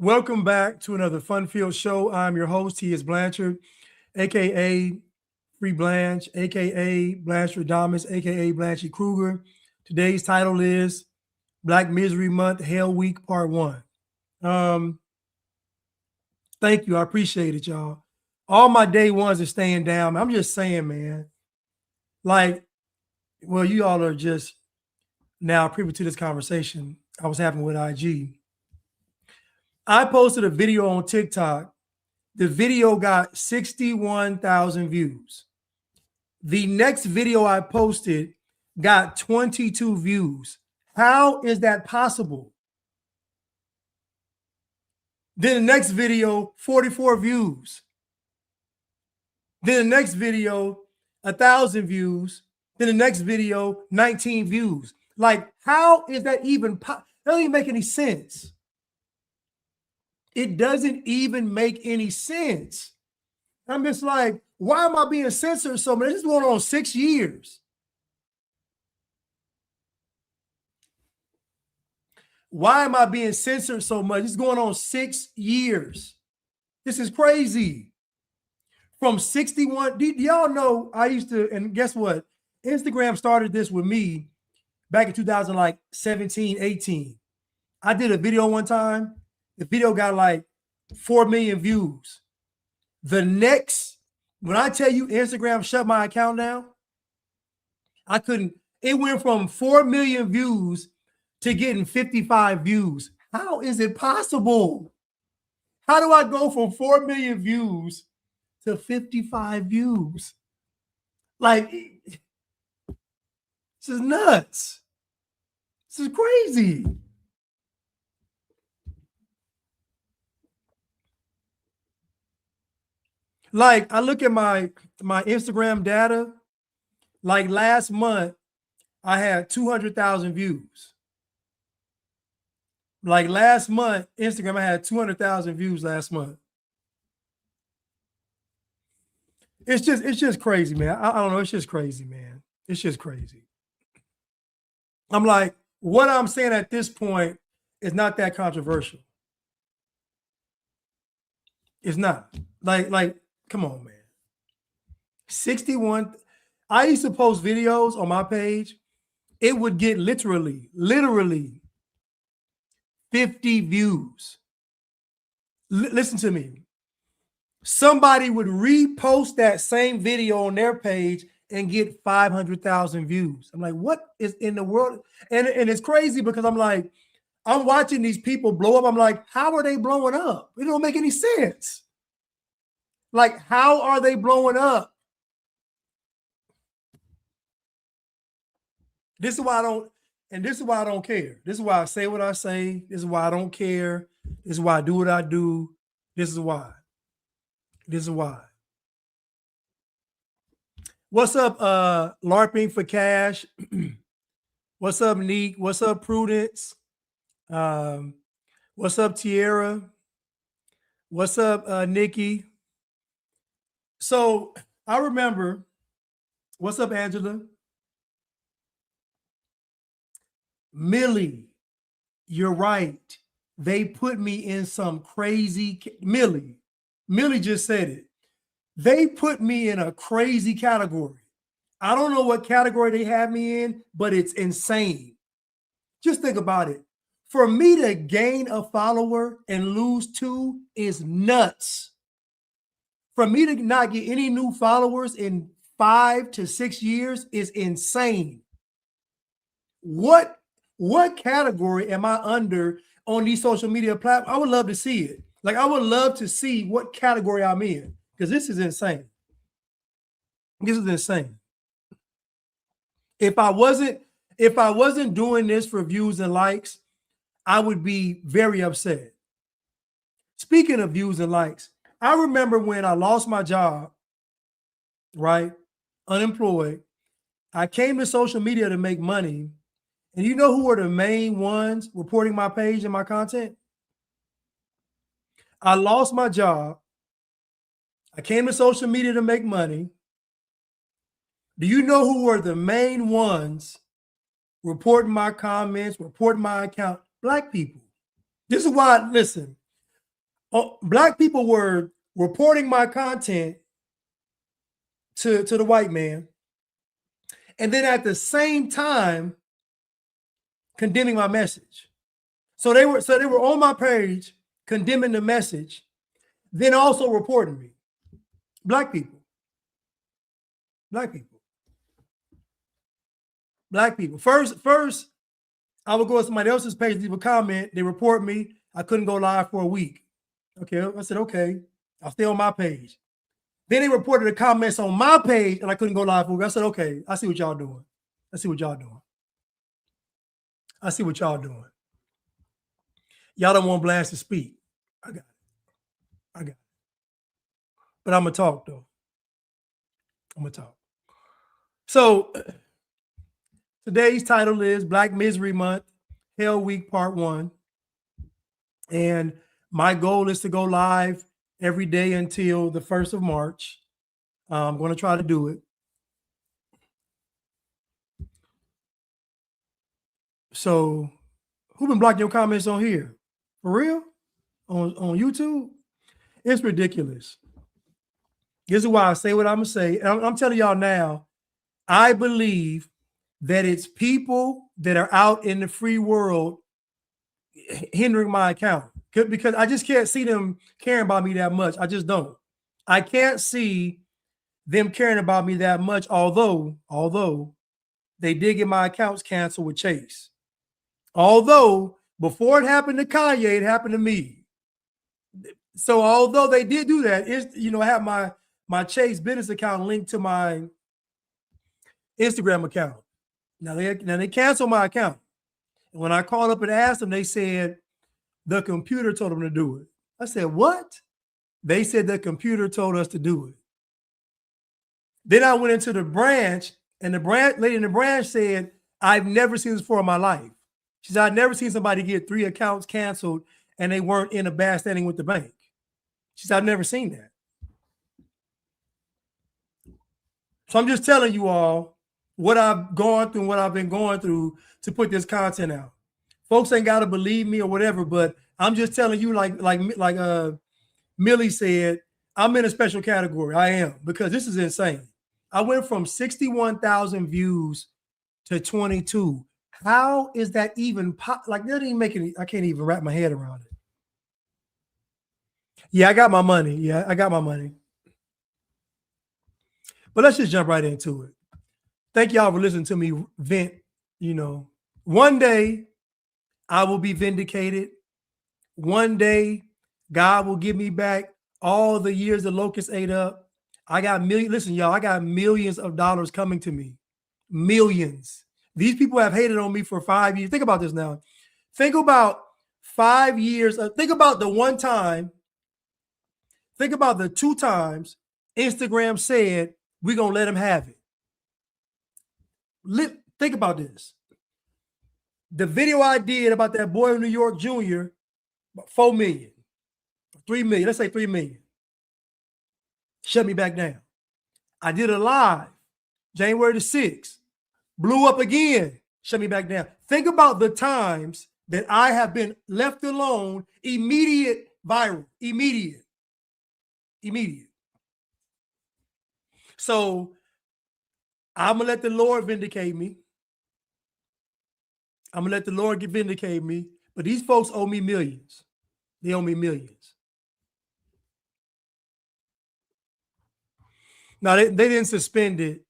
Welcome back to another fun-filled show. I'm your host, T. S. Blanchard, aka Free Blanche, aka Blanchard Damas, aka Blanchy Kruger. Today's title is Black Misery Month, Hell Week, Part 1. Um, Thank you. I appreciate it, y'all. All my day ones are staying down. I'm just saying, man. Like, well, you all are just now privy to this conversation I was having with IG. I posted a video on TikTok. The video got 61,000 views. The next video I posted got 22 views. How is that possible? Then the next video, 44 views. Then the next video, 1,000 views. Then the next video, 19 views. Like, how is that even that doesn't even make any sense. It doesn't even make any sense. I'm just like, why am I being censored so much? This is going on 6 years. Why am I being censored so much? It's going on 6 years. This is crazy. From 61, do y'all know I used to, and guess what? Instagram started this with me back in 2017, 18. I did a video one time. The video got like 4 million views. The next, when I tell you Instagram shut my account down, I couldn't, it went from 4 million views to getting 55 views. How is it possible? How do I go from 4 million views to 55 views? Like, this is nuts. This is crazy. Like, I look at my Instagram data. Like last month, I had 200,000 views. Like last month, Instagram, I had 200,000 views last month. It's just crazy, man. I don't know. It's just crazy, man. It's just crazy. I'm like, what I'm saying at this point is not that controversial. It's not. Like, come on, man. 61. I used to post videos on my page. It would get literally 50 views. Listen to me. Somebody would repost that same video on their page and get 500,000 views. I'm like, what is in the world? And it's crazy because I'm like, I'm watching these people blow up. I'm like, how are they blowing up? It don't make any sense. Like, how are they blowing up? This is why I don't, and this is why I don't care. This is why I say what I say. This is why I don't care. This is why I do what I do. This is why. This is why. What's up, LARPing for Cash? What's up, Neek? What's up, Prudence? What's up, Tierra? What's up, Nikki? So I remember, what's up, Angela? Millie, you're right. They put me in some crazy, Millie just said it. They put me in a crazy category. I don't know what category they have me in, but it's insane. Just think about it. For me to gain a follower and lose 2 is nuts. For me to not get any new followers in 5 to 6 years is insane. What category am I under on these social media platforms? I would love to see it. Like, I would love to see what category I'm in, because this is insane. This is insane. If I wasn't doing this for views and likes, I would be very upset. Speaking of views and likes, I remember when I lost my job, right? Unemployed. I came to social media to make money. And you know who were the main ones reporting my page and my content? I lost my job. I came to social media to make money. Do you know who were the main ones reporting my comments, reporting my account? Black people. This is why, listen, Black people were reporting my content to the white man, and then at the same time condemning my message. So they were on my page condemning the message, then also reporting me. Black people. Black people. Black people. First, I would go to somebody else's page, leave a comment, they report me. I couldn't go live for a week. Okay, I said, okay, I'll stay on my page. Then they reported the comments on my page and I couldn't go live for a week. I said, okay, I see what y'all doing. I see what y'all doing. I see what y'all doing. Y'all don't want Blast to speak. I got it. I got it. But I'm going to talk, though. I'm going to talk. So today's title is Black Misery Month, Hell Week Part 1. And my goal is to go live every day until the 1st of March. I'm going to try to do it. So who been blocking your comments on here? For real? On YouTube? It's ridiculous. This is why I say what I'm going to say. And I'm telling y'all now, I believe that it's people that are out in the free world hindering my account because I just can't see them caring about me that much. I just don't. I can't see them caring about me that much, although they did get my accounts canceled with Chase. Although before it happened to Kanye, it happened to me. So although they did do that, I have my Chase business account linked to my Instagram account. Now they canceled my account. And when I called up and asked them, they said the computer told them to do it. I said, what? They said the computer told us to do it. Then I went into the branch, and the lady in the branch said, I've never seen this before in my life. She said, I've never seen somebody get 3 accounts canceled and they weren't in a bad standing with the bank. She said, I've never seen that. So I'm just telling you all what I've gone through and what I've been going through to put this content out. Folks ain't got to believe me or whatever, but I'm just telling you, like Millie said, I'm in a special category. I am, because this is insane. I went from 61,000 views to 22. How is that even that didn't even make it? I can't even wrap my head around it. Yeah, I got my money. Yeah, I got my money. But let's just jump right into it. Thank y'all for listening to me vent. One day I will be vindicated. One day God will give me back all the years the locusts ate up. I got listen, y'all, I got millions of dollars coming to me. Millions. These people have hated on me for 5 years. Think about this now. Think about 5 years. Think about the one time. Think about the 2 times Instagram said, we're going to let them have it. Think about this. The video I did about that boy in New York Jr., 4 million, 3 million, let's say 3 million. Shut me back down. I did a live January the 6th. Blew up again. Shut me back down. Think about the times that I have been left alone. Immediate viral. Immediate. So I'm going to let the Lord vindicate me. I'm going to let the Lord vindicate me. But these folks owe me millions. They owe me millions. Now, they didn't suspend it.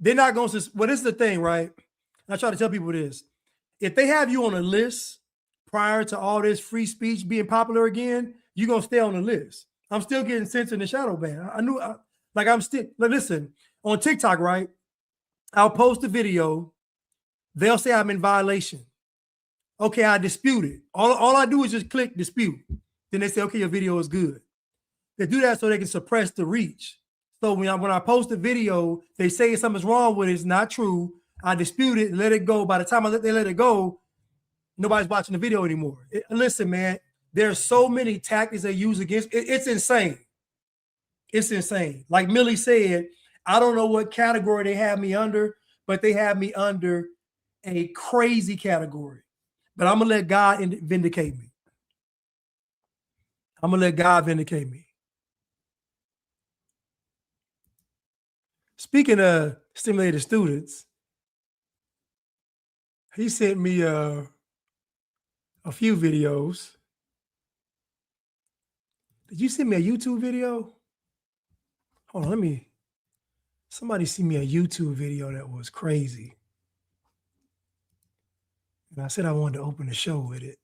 They're not going to. Well, this is the thing, right? I try to tell people this. If they have you on a list prior to all this free speech being popular again, you're going to stay on the list. I'm still getting censored in the shadow ban. Listen, on TikTok, right? I'll post a video. They'll say I'm in violation. Okay, I dispute it. All I do is just click dispute. Then they say, okay, your video is good. They do that so they can suppress the reach. So when I post a video, they say something's wrong with it. It's not true. I dispute it, let it go. By the time they let it go, nobody's watching the video anymore. Listen, man, there's so many tactics they use against it. It's insane. It's insane. Like Millie said, I don't know what category they have me under, but they have me under a crazy category. But I'm going to let God vindicate me. I'm gonna let God vindicate me. Speaking of stimulated students, he sent me a few videos. Did you send me a YouTube video? Hold on, somebody sent me a YouTube video that was crazy. And I said I wanted to open the show with it.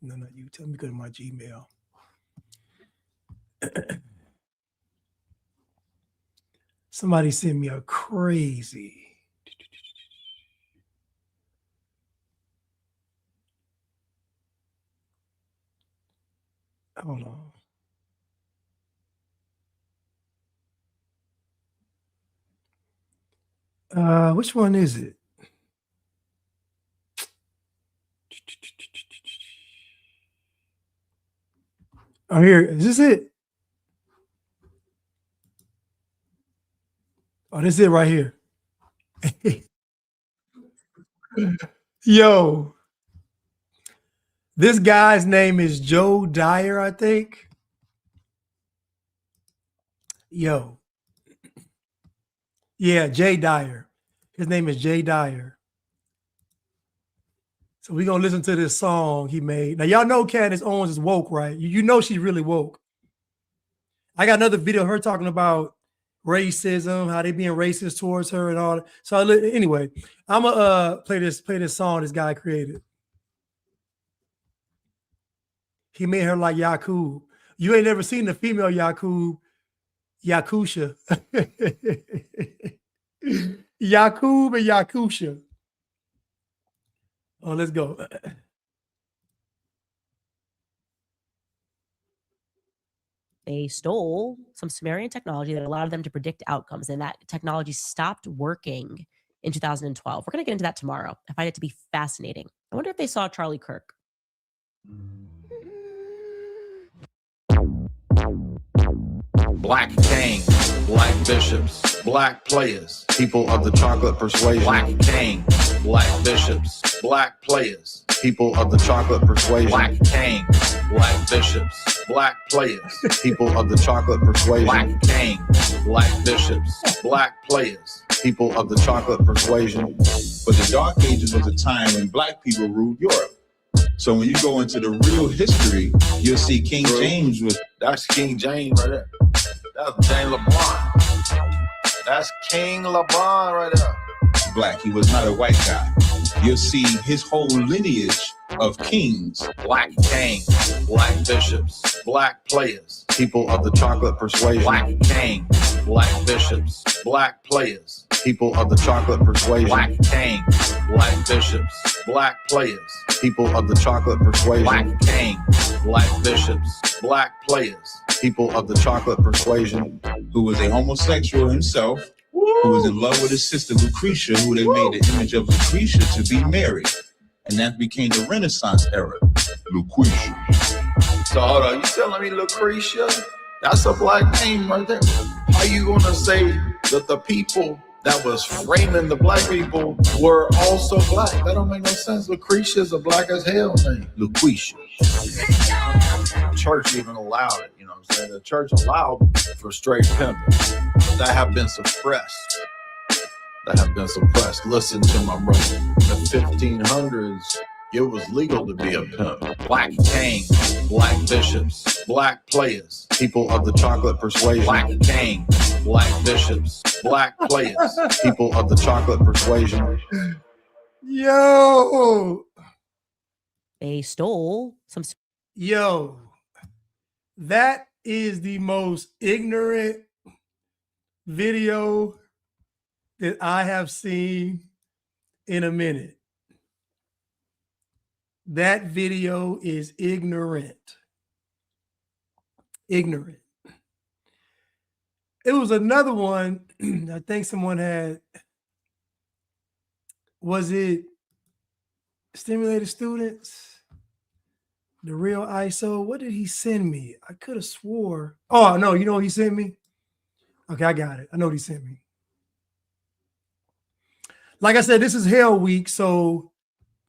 No, not you. Tell me, go to my Gmail. Somebody sent me a crazy. Hold on. Which one is it? Oh, here. Is this it? Oh, this is it right here. Yo. This guy's name is Joe Dyer, I think. Yo. Yeah, Jay Dyer. His name is Jay Dyer. So we're going to listen to this song he made. Now, y'all know Candace Owens is woke, right? You know she's really woke. I got another video of her talking about racism, how they being racist towards her and all that. So anyway, I'm going to play this song this guy created. He made her like Yakub. You ain't never seen the female Yakub, Yakusha. Yakub and Yakusha. Oh, let's go. They stole some Sumerian technology that allowed them to predict outcomes, and that technology stopped working in 2012. We're going to get into that tomorrow. I find it to be fascinating. I wonder if they saw Charlie Kirk. Black kings, black bishops, black players, people of the chocolate persuasion. Black kings, black bishops, black players, people of the chocolate persuasion. Black kings, black bishops, black players, people of the chocolate persuasion. Black kings, black bishops, black players, people of the chocolate persuasion. But the Dark Ages was a time when black people ruled Europe. So when you go into the real history, you'll see King James was... That's King James right there. That's James LeBron. That's King LeBron right there. Black. He was not a white guy. You'll see his whole lineage of kings. Black kings, black bishops, black players, people of the chocolate persuasion. Black kings, black bishops, black players, people of the chocolate persuasion. Black kings, black bishops, black players, people of the chocolate persuasion. Black kings, black bishops, black players, people of the chocolate persuasion. Who was a homosexual himself, who was in love with his sister Lucretia, who they made the image of Lucretia to be Mary. And that became the Renaissance era. Lucretia. So hold on, you telling me Lucretia? That's a black name right there. How you gonna say that the people that was framing the black people were also black? That don't make no sense. Lucretia is a black as hell name. Lucretia. The church even allowed it, you know what I'm saying? The church allowed for straight pimping. That have been suppressed. Listen to my brother. In the 1500s, it was legal to be a pimp. Black kings, black bishops, black players, people of the chocolate persuasion. Black kings, black bishops, black players, people of the chocolate persuasion. Yo. They stole some... Yo. That is the most ignorant video that I have seen in a minute. That video is ignorant. Ignorant. It was another one. I think someone had, was it Stimulated Students? The Real ISO? What did he send me? I could have swore. Oh, no, you know what he sent me? Okay, I got it. I know what he sent me. Like I said, this is Hell Week, so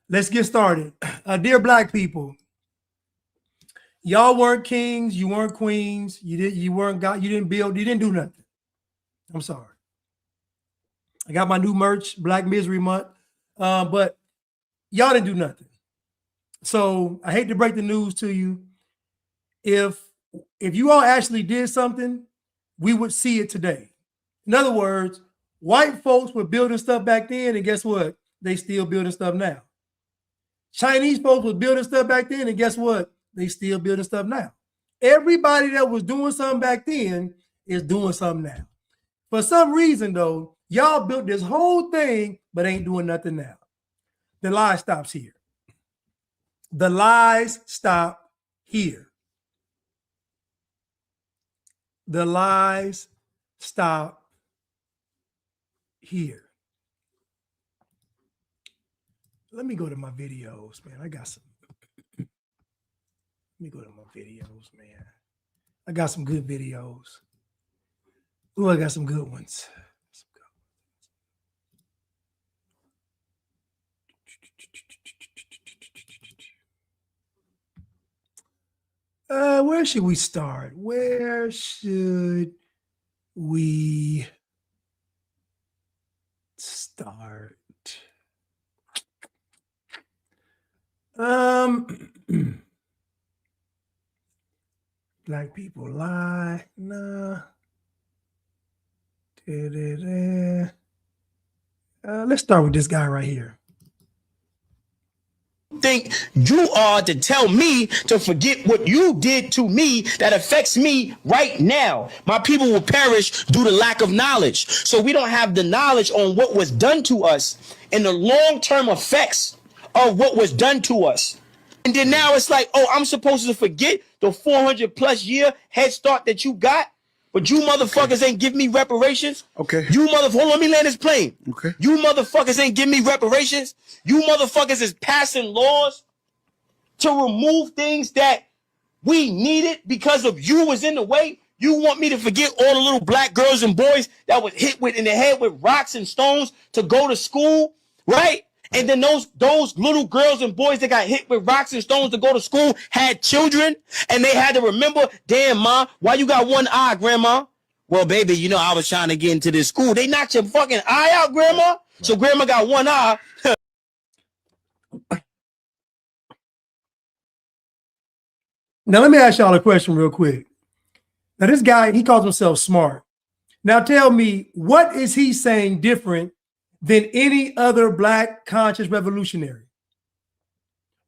let's get started. Dear Black people, Y'all weren't kings, you weren't queens, you weren't God, you didn't build, you didn't do nothing. I'm sorry. I got my new merch, Black Misery Month, but y'all didn't do nothing. So I hate to break the news to you. If you all actually did something, we would see it today. In other words, white folks were building stuff back then, and guess what? They still building stuff now. Chinese folks were building stuff back then, and guess what? They still building stuff now. Everybody that was doing something back then is doing something now. For some reason, though, y'all built this whole thing, but ain't doing nothing now. The lie stops here. The lies stop here. The lies stop here. Let me go to my videos, man. I got some. Let me go to my videos, man. I got some good videos. Ooh, I got some good ones. Where should we start? Where should we start? Black people lie. Nah. Let's start with this guy right here. Think you are to tell me to forget what you did to me that affects me right now. My people will perish due to lack of knowledge. So we don't have the knowledge on what was done to us and the long-term effects of what was done to us. And then now it's like, oh, I'm supposed to forget the 400 plus year head start that you got, but you motherfuckers ain't give me reparations. Okay. You hold on, let me land this plane. Okay. You motherfuckers ain't give me reparations. You motherfuckers is passing laws to remove things that we needed because of you was in the way. You want me to forget all the little black girls and boys that was hit with in the head with rocks and stones to go to school, right? And then those little girls and boys that got hit with rocks and stones to go to school had children, and they had to remember, damn, Ma, why you got one eye, Grandma? Well, baby, you know, I was trying to get into this school. They knocked your fucking eye out, Grandma? So Grandma got one eye. Now, let me ask y'all a question real quick. Now, this guy, he calls himself smart. Now, tell me, what is he saying different than any other black conscious revolutionary?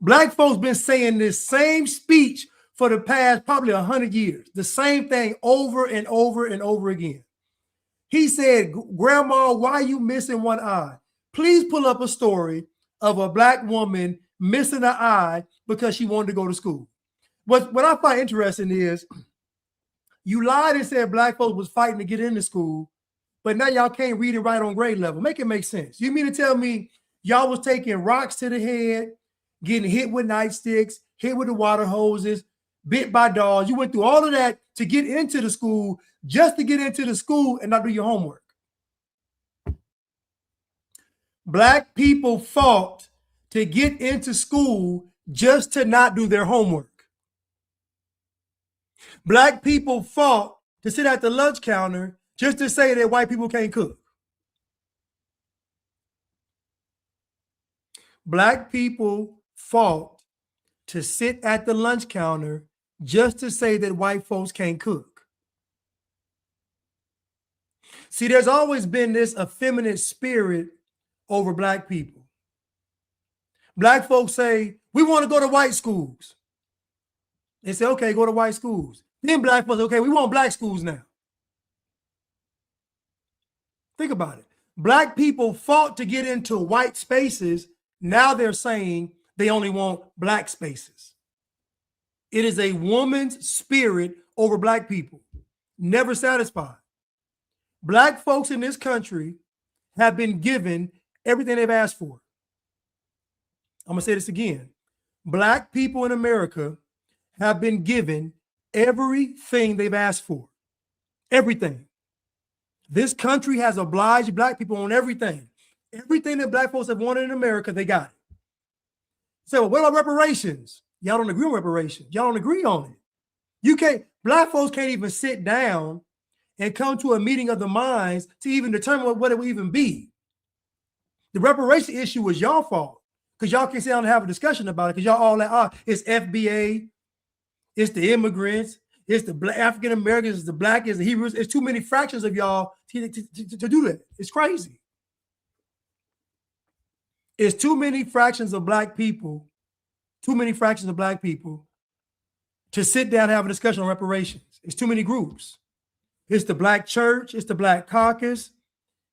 Black folks been saying this same speech for the past probably 100 years, the same thing over and over and over again. He said, Grandma, why are you missing one eye? Please pull up a story of a black woman missing an eye because she wanted to go to school. What I find interesting is you lied and said black folks was fighting to get into school, but now y'all can't read and write on grade level. Make it make sense. You mean to tell me y'all was taking rocks to the head, getting hit with nightsticks, hit with the water hoses, bit by dogs? You went through all of that to get into the school, just to get into the school and not do your homework. Black people fought to get into school just to not do their homework. Black people fought to sit at the lunch counter just to say that white people can't cook. Black people fought to sit at the lunch counter just to say that white folks can't cook. See, there's always been this effeminate spirit over black people. Black folks say, we want to go to white schools. They say, okay, go to white schools. Then black folks, okay, we want black schools now. Think about it. Black people fought to get into white spaces. Now they're saying they only want black spaces. It is a woman's spirit over black people. Never satisfied. Black folks in this country have been given everything they've asked for. I'm going to say this again. Black people in America have been given everything they've asked for. Everything. This country has obliged black people on everything. Everything that black folks have wanted in America, they got it. So what about reparations? Y'all don't agree on reparations. Y'all don't agree on it. You can't, black folks can't even sit down and come to a meeting of the minds to even determine what it will even be. The reparation issue was y'all fault because y'all can't sit down and have a discussion about it because y'all all like, it's FBA, it's the immigrants, it's the black African Americans, it's the black, it's the Hebrews. It's too many fractions of y'all to do that. It's crazy. It's too many fractions of black people, to sit down and have a discussion on reparations. It's too many groups. It's the black church, it's the black caucus,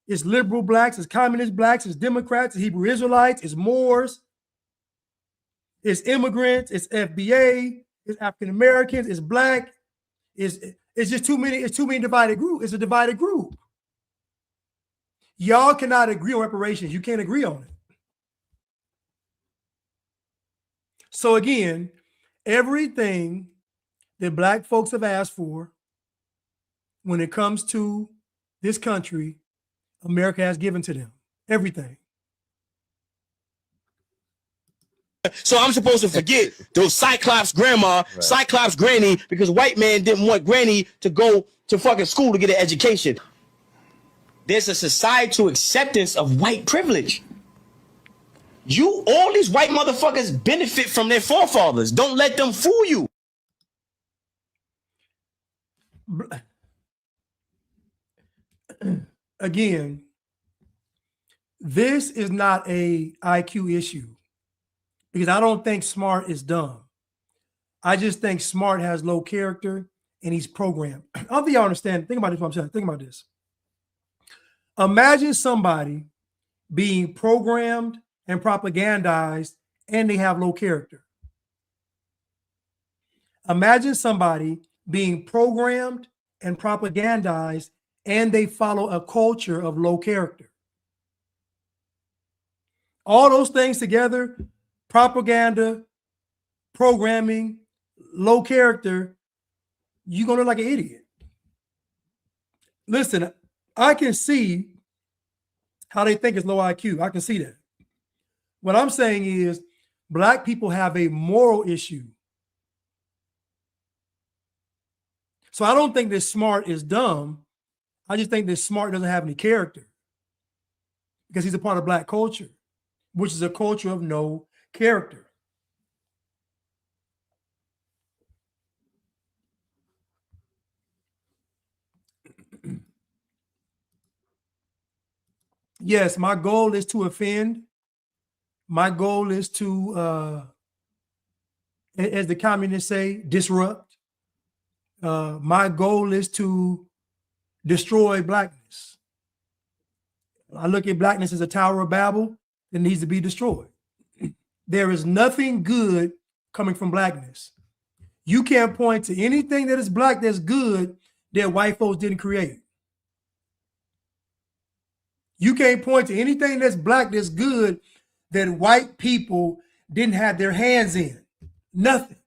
it's liberal blacks, it's communist blacks, it's Democrats, it's Hebrew Israelites, it's Moors, it's immigrants, it's FBA, it's African Americans, it's black. It's just too many, it's too many divided groups. It's a divided group. Y'all cannot agree on reparations. You can't agree on it. So again, everything that black folks have asked for when it comes to this country, America has given to them. Everything. So I'm supposed to forget those Cyclops grandma, Cyclops granny, because white man didn't want granny to go to fucking school to get an education. There's a societal acceptance of white privilege. All these white motherfuckers benefit from their forefathers. Don't let them fool you. Again, this is not a IQ issue because I don't think smart is dumb. I just think smart has low character and he's programmed. I don't think y'all understand. Think about this. What I'm saying. Think about this. Imagine somebody being programmed and propagandized and they have low character. Imagine somebody being programmed and propagandized and they follow a culture of low character. All those things together, propaganda, programming, low character, you're going to look like an idiot. Listen, I can see how they think it's low IQ. I can see that. What I'm saying is black people have a moral issue. So I don't think this smart is dumb. I just think this smart doesn't have any character because he's a part of black culture, which is a culture of no character. Yes, my goal is to offend. My goal is to, as the communists say, disrupt. My goal is to destroy blackness. I look at blackness as a Tower of Babel that needs to be destroyed. There is nothing good coming from blackness. You can't point to anything that is black that's good that white folks didn't create. You can't point to anything that's black that's good that white people didn't have their hands in. Nothing.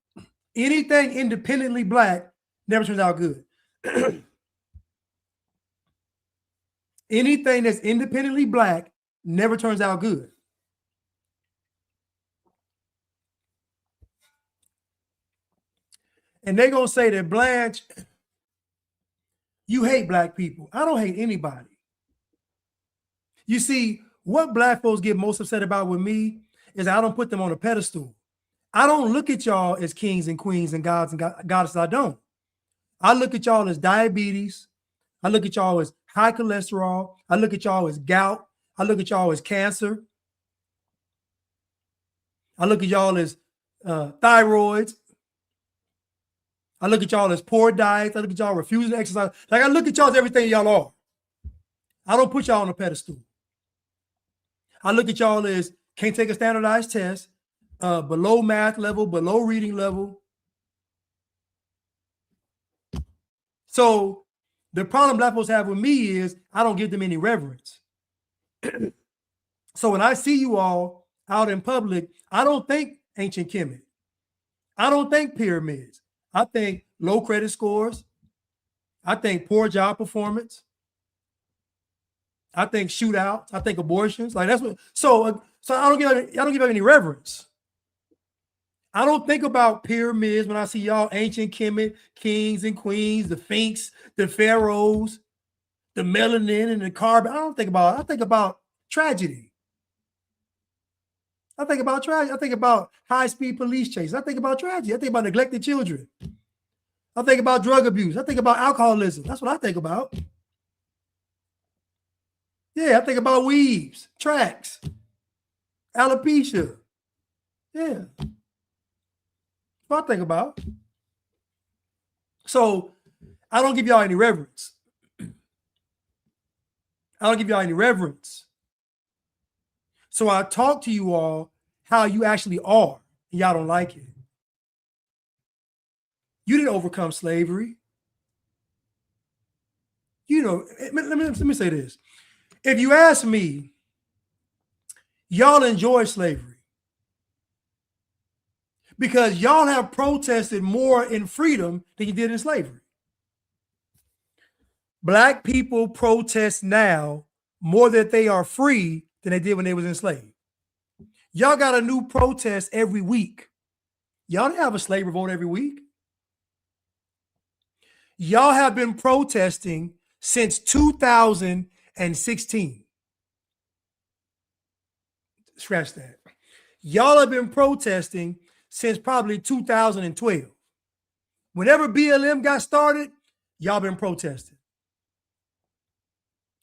Anything independently black never turns out good. Anything that's independently black never turns out good. And they're going to say that, Blanche, you hate black people. I don't hate anybody. You see, what black folks get most upset about with me is I don't put them on a pedestal. I don't look at y'all as kings and queens and gods and goddesses. I don't. I look at y'all as diabetes. I look at y'all as high cholesterol. I look at y'all as gout. I look at y'all as cancer. I look at y'all as thyroids. I look at y'all as poor diets. I look at y'all refusing to exercise. Like I look at y'all as everything y'all are. I don't put y'all on a pedestal. I look at y'all as can't take a standardized test, below math level, below reading level. So the problem black folks have with me is I don't give them any reverence. So when I see you all out in public, I don't think ancient Kemet. I don't think pyramids. I think low credit scores. I think poor job performance. I think shootouts. I think abortions. Like that's what. So I don't give any reverence. I don't think about pyramids when I see y'all ancient kings and queens, the Sphinx, the pharaohs, the melanin and the carbon. I don't think about it. I think about tragedy. I think about tragedy. I think about high-speed police chases. I think about tragedy. I think about neglected children. I think about drug abuse. I think about alcoholism. That's what I think about. Yeah, I think about weaves, tracks, alopecia. Yeah. That's what I think about. So I don't give y'all any reverence. I don't give y'all any reverence. So I talk to you all how you actually are, and y'all don't like it. You didn't overcome slavery. You know, let me say this. If you ask me, y'all enjoy slavery because y'all have protested more in freedom than you did in slavery. Black people protest now more that they are free than they did when they was enslaved. Y'all got a new protest every week. Y'all didn't have a slave revolt every week. Y'all have been protesting since 2016. Scratch that. Y'all have been protesting since probably 2012. Whenever BLM got started, y'all been protesting.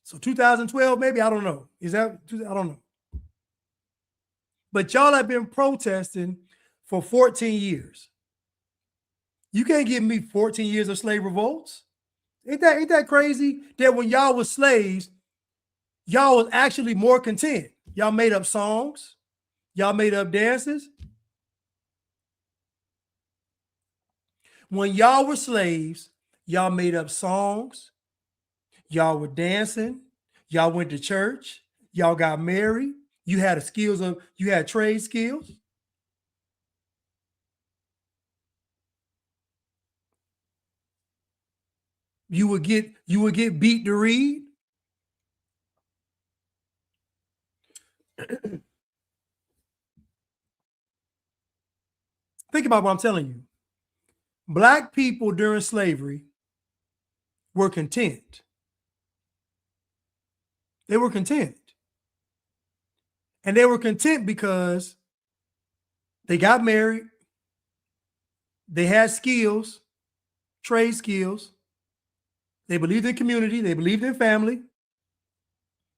So 2012, maybe, I don't know. Is that, I don't know. But y'all have been protesting for 14 years. You can't give me 14 years of slave revolts. Ain't that crazy? That when y'all was slaves, y'all was actually more content. Y'all made up songs. Y'all made up dances. When y'all were slaves, y'all made up songs. Y'all were dancing. Y'all went to church. Y'all got married. You had you had trade skills. You would get beat to read. Think about what I'm telling you. Black people during slavery were content. They were content. And they were content because they got married. They had skills, trade skills. They believed in community. They believed in family.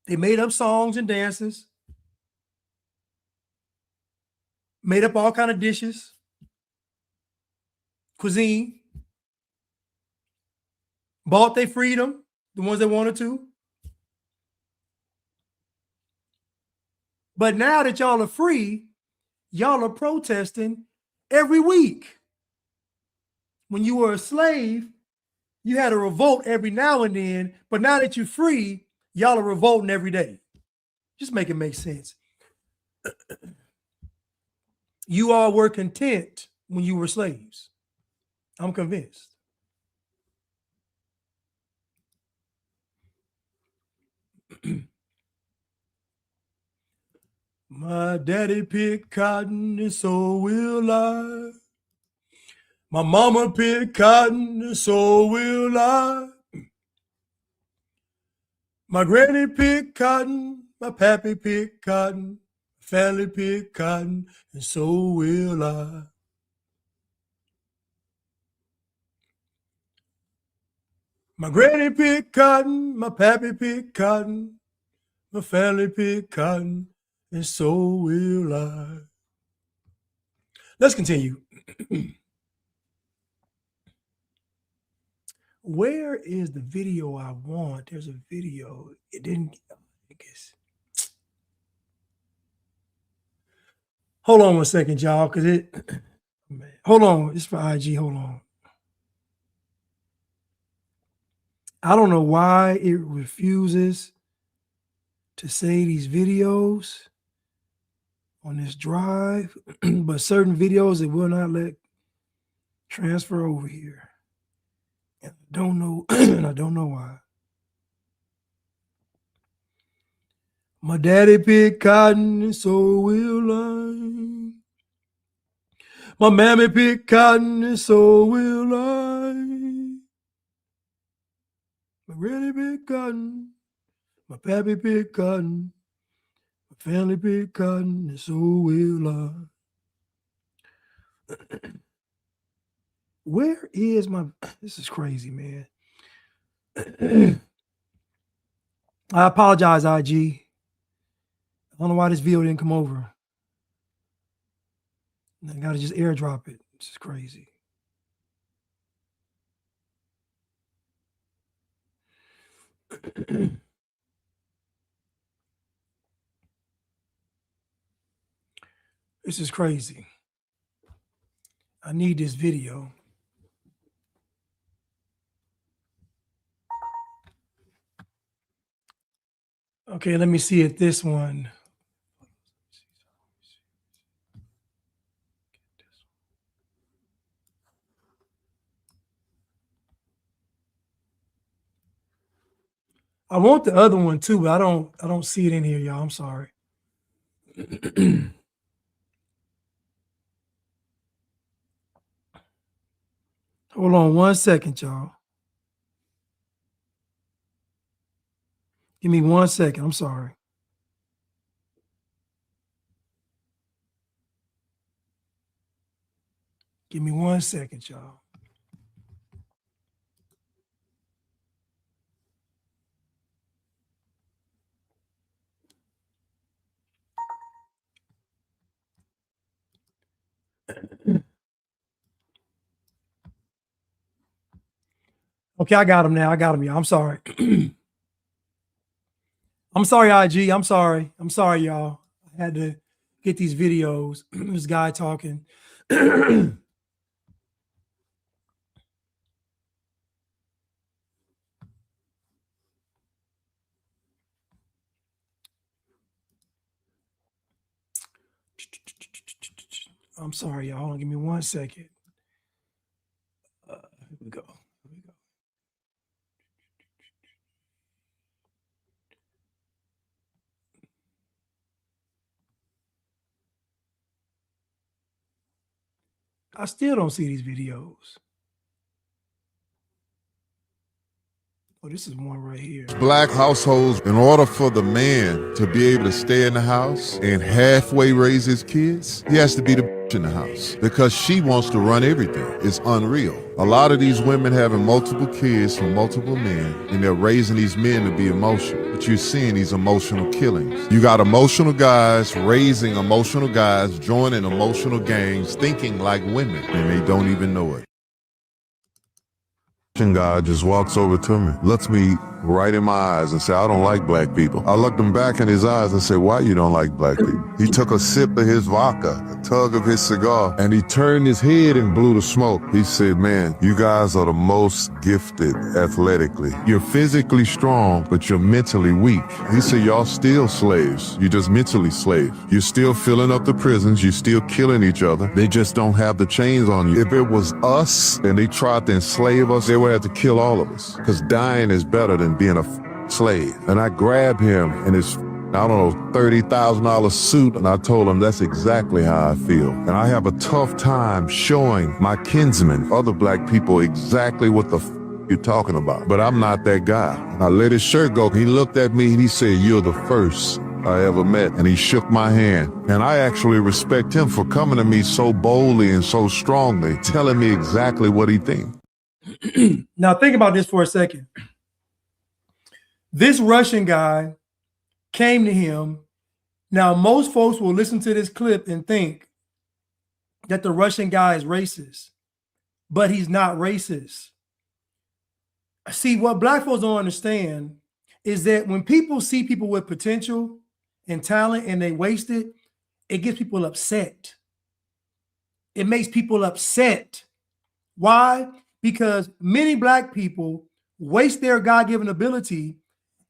They made up songs and dances. Made up all kind of dishes. Cuisine. Bought their freedom, the ones that wanted to. But now that y'all are free, y'all are protesting every week. When you were a slave, you had a revolt every now and then, but now that you're free, y'all are revolting every day. Just make it make sense. You all were content when you were slaves. I'm convinced. My daddy picked cotton and so will I. My mama picked cotton and so will I. My granny picked cotton, my pappy picked cotton, family picked cotton, and so will I. My granny picked cotton, my pappy picked cotton, my family picked cotton, and so will I. Let's continue. Where is the video I want? There's a video. It didn't, I guess. Hold on 1 second, y'all, because hold on. It's for IG. Hold on. I don't know why it refuses to save these videos on this drive, but certain videos it will not let transfer over here. And I don't know, and I don't know why. My daddy picked cotton, and so will I. My mammy pick cotton and so will I. My granny pick cotton. My pappy pick cotton. My family pick cotton and so will I. Where is my... This is crazy, man. I apologize, IG. I don't know why this video didn't come over. I gotta just airdrop it. This is crazy. This is crazy. I need this video. Okay, let me see if this one. I want the other one too, but I don't see it in here, y'all. I'm sorry. Hold on 1 second, y'all. Give me 1 second. I'm sorry. Give me 1 second, y'all. Okay, I got him now. I got him, y'all. I'm sorry. I'm sorry, IG. I'm sorry. I'm sorry, y'all. I had to get these videos. This guy talking. I'm sorry, y'all. Hold on, give me 1 second. Here we go. Here we go. I still don't see these videos. Oh, this is one right here. Black households, in order for the man to be able to stay in the house and halfway raise his kids, he has to be the bitch in the house because she wants to run everything. It's unreal. A lot of these women having multiple kids from multiple men, and they're raising these men to be emotional. But you're seeing these emotional killings. You got emotional guys raising emotional guys, joining emotional gangs, thinking like women, and they don't even know it. Guy just walks over to me, looks me right in my eyes and say, I don't like black people. I looked him back in his eyes and said, why you don't like black people? He took a sip of his vodka, a tug of his cigar, and he turned his head and blew the smoke. He said, man, you guys are the most gifted athletically. You're physically strong, but you're mentally weak. He said, y'all still slaves. You're just mentally slaves. You're still filling up the prisons. You're still killing each other. They just don't have the chains on you. If it was us and they tried to enslave us, they would have to kill all of us, because dying is better than being a slave. And I grabbed him in his, I don't know, $30,000 suit, and I told him that's exactly how I feel. And I have a tough time showing my kinsmen, other black people, exactly what the you're talking about. But I'm not that guy. I let his shirt go. He looked at me and he said, you're the first I ever met. And he shook my hand. And I actually respect him for coming to me so boldly and so strongly, telling me exactly what he thinks. Now think about this for a second. This Russian guy came to him. Now, most folks will listen to this clip and think that the Russian guy is racist, but he's not racist. See, what black folks don't understand is that when people see people with potential and talent and they waste it, it gets people upset. It makes people upset. Why? Because many black people waste their God-given ability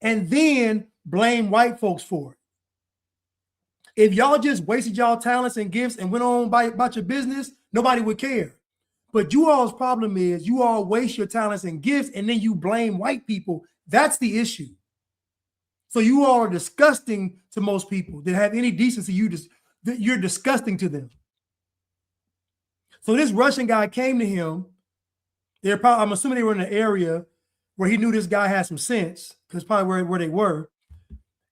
and then blame white folks for it. If y'all just wasted y'all talents and gifts and went on about your business, nobody would care. But you all's problem is you all waste your talents and gifts and then you blame white people. That's the issue. So you all are disgusting to most people that have any decency. You're disgusting to them. So this Russian guy came to him. They're probably, I'm assuming they were in an area where he knew this guy had some sense, because probably where they were.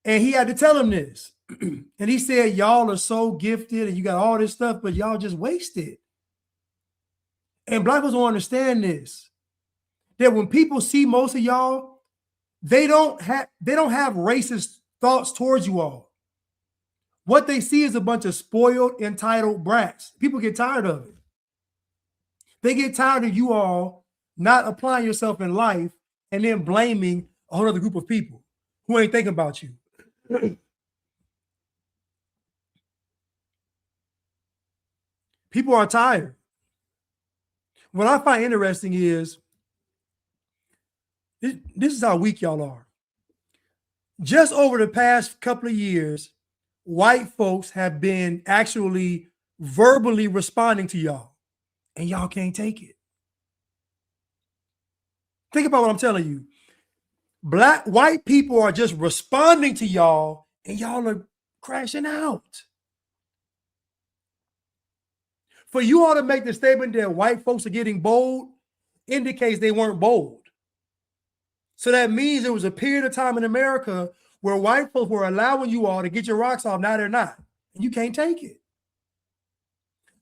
And he had to tell him this. And he said, y'all are so gifted and you got all this stuff, but y'all just wasted. And black folks don't understand this. That when people see most of y'all, they don't have racist thoughts towards you all. What they see is a bunch of spoiled, entitled brats. People get tired of it. They get tired of you all not applying yourself in life and then blaming a whole other group of people who ain't thinking about you. People are tired. What I find interesting is this is how weak y'all are. Just over the past couple of years, white folks have been actually verbally responding to y'all, and y'all can't take it. Think about what I'm telling you. White people are just responding to y'all, and y'all are crashing out. For you all to make the statement that white folks are getting bold indicates they weren't bold. So that means there was a period of time in America where white folks were allowing you all to get your rocks off. Now they're not. And you can't take it.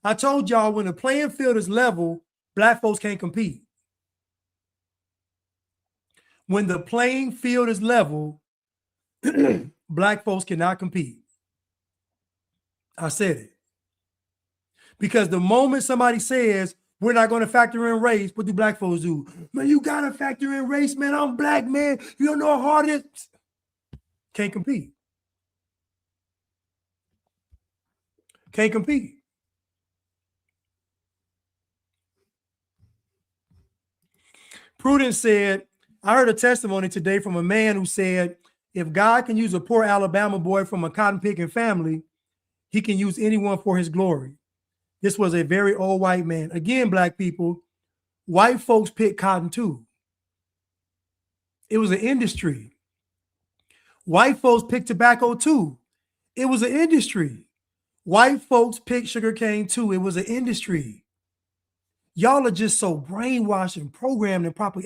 I told y'all when the playing field is level, black folks can't compete. When the playing field is level, black folks cannot compete. I said it. Because the moment somebody says, we're not going to factor in race, what do black folks do? Man, you got to factor in race, man. I'm black, man. You don't know how hard it is. Can't compete. Can't compete. Prudence said, I heard a testimony today from a man who said, if God can use a poor Alabama boy from a cotton picking family, he can use anyone for his glory. This was a very old white man. Again, black people, white folks pick cotton too. It was an industry. White folks pick tobacco too. It was an industry. White folks pick sugarcane too. It was an industry. Y'all are just so brainwashed and programmed and properly.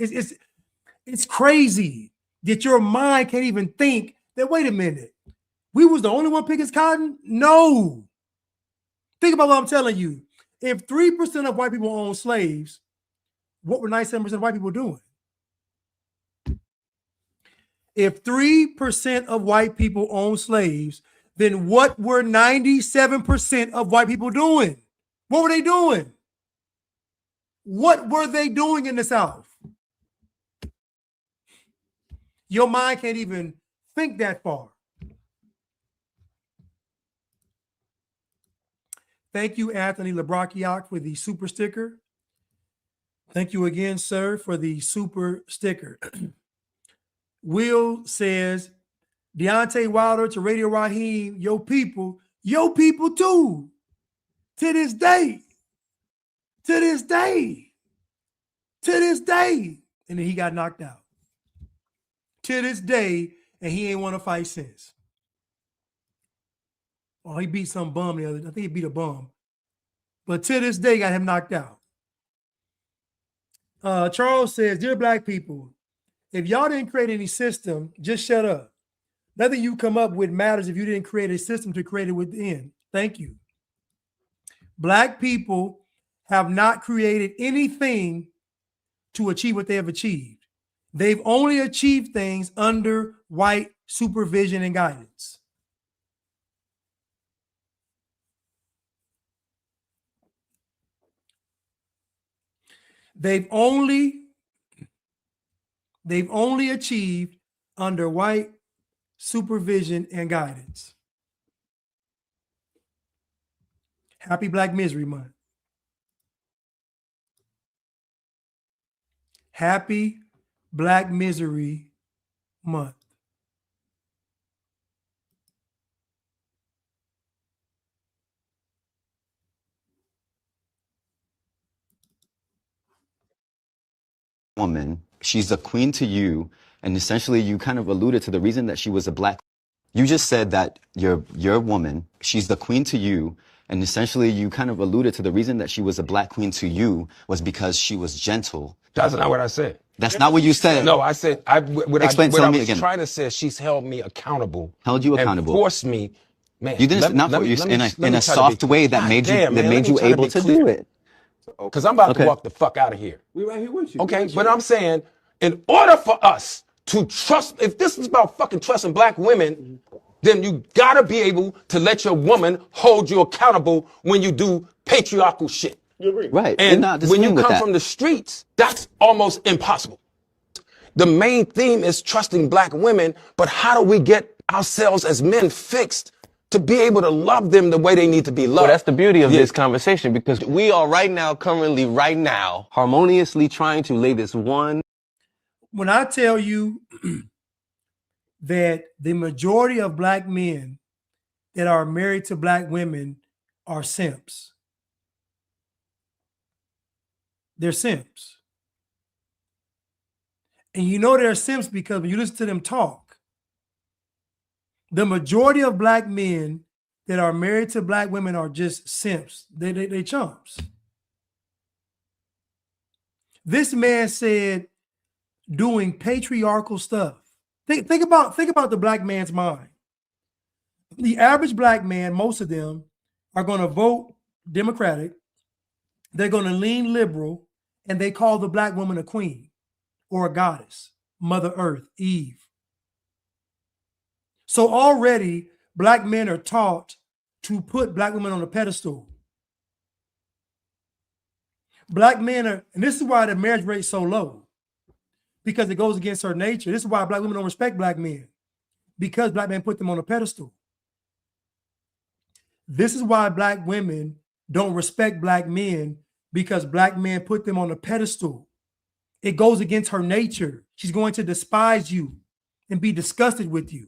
It's crazy that your mind can't even think that, wait a minute, we was the only one picking cotton? No. Think about what I'm telling you. If 3% of white people own slaves, what were 97% of white people doing? If 3% of white people own slaves, then what were 97% of white people doing? What were they doing? What were they doing in the South? Your mind can't even think that far. Thank you, Anthony Lebrachiak, for the super sticker. Thank you again, sir, for the super sticker. Will says, Deontay Wilder to Radio Raheem, your people too. To this day. To this day. To this day. And then he got knocked out. To this day, and he ain't want to fight since. Oh, he beat some bum the other day. I think he beat a bum. But to this day, got him knocked out. Charles says, dear black people, if y'all didn't create any system, just shut up. Nothing you come up with matters if you didn't create a system to create it within. Thank you. Black people have not created anything to achieve what they have achieved. They've only achieved things under white supervision and guidance. They've only achieved under white supervision and guidance. Happy Black Misery Month. Happy Black Misery Month. Woman, she's a queen to you, and essentially you kind of alluded to the reason that she was a black. You just said that your woman, she's the queen to you, And essentially, you kind of alluded to the reason that she was a black queen to you was because she was gentle. That's not what I said. That's not what you said. No, I said, Explain what to I me was again. trying to say, she's held me accountable. Held you accountable. And forced me, man. You didn't, not for you, in a soft way that made you able to do it. Because I'm about to walk the fuck out of here. We right here with you. Okay, but I'm saying, in order for us to trust, if this is about fucking trusting black women, then you gotta be able to let your woman hold you accountable when you do patriarchal shit. Right. And not when you disagreeing with come that. from the streets, that's almost impossible. The main theme is trusting black women, but how do we get ourselves as men fixed to be able to love them the way they need to be loved? Well, that's the beauty of this conversation, because we are currently right now, harmoniously trying to lay this one. When I tell you that the majority of black men that are married to black women are simps. They're simps. And you know they're simps because when you listen to them talk, the majority of black men that are married to black women are just simps. They chumps. This man said doing patriarchal stuff. Think about the black man's mind. The average black man, most of them are going to vote Democratic. They're going to lean liberal, and they call the black woman a queen or a goddess, Mother Earth, Eve. So already black men are taught to put black women on a pedestal. Black men are, and this is why the marriage rate is so low, because it goes against her nature. This is why black women don't respect black men, because black men put them on a pedestal. This is why black women don't respect black men, because black men put them on a pedestal. It goes against her nature. She's going to despise you and be disgusted with you.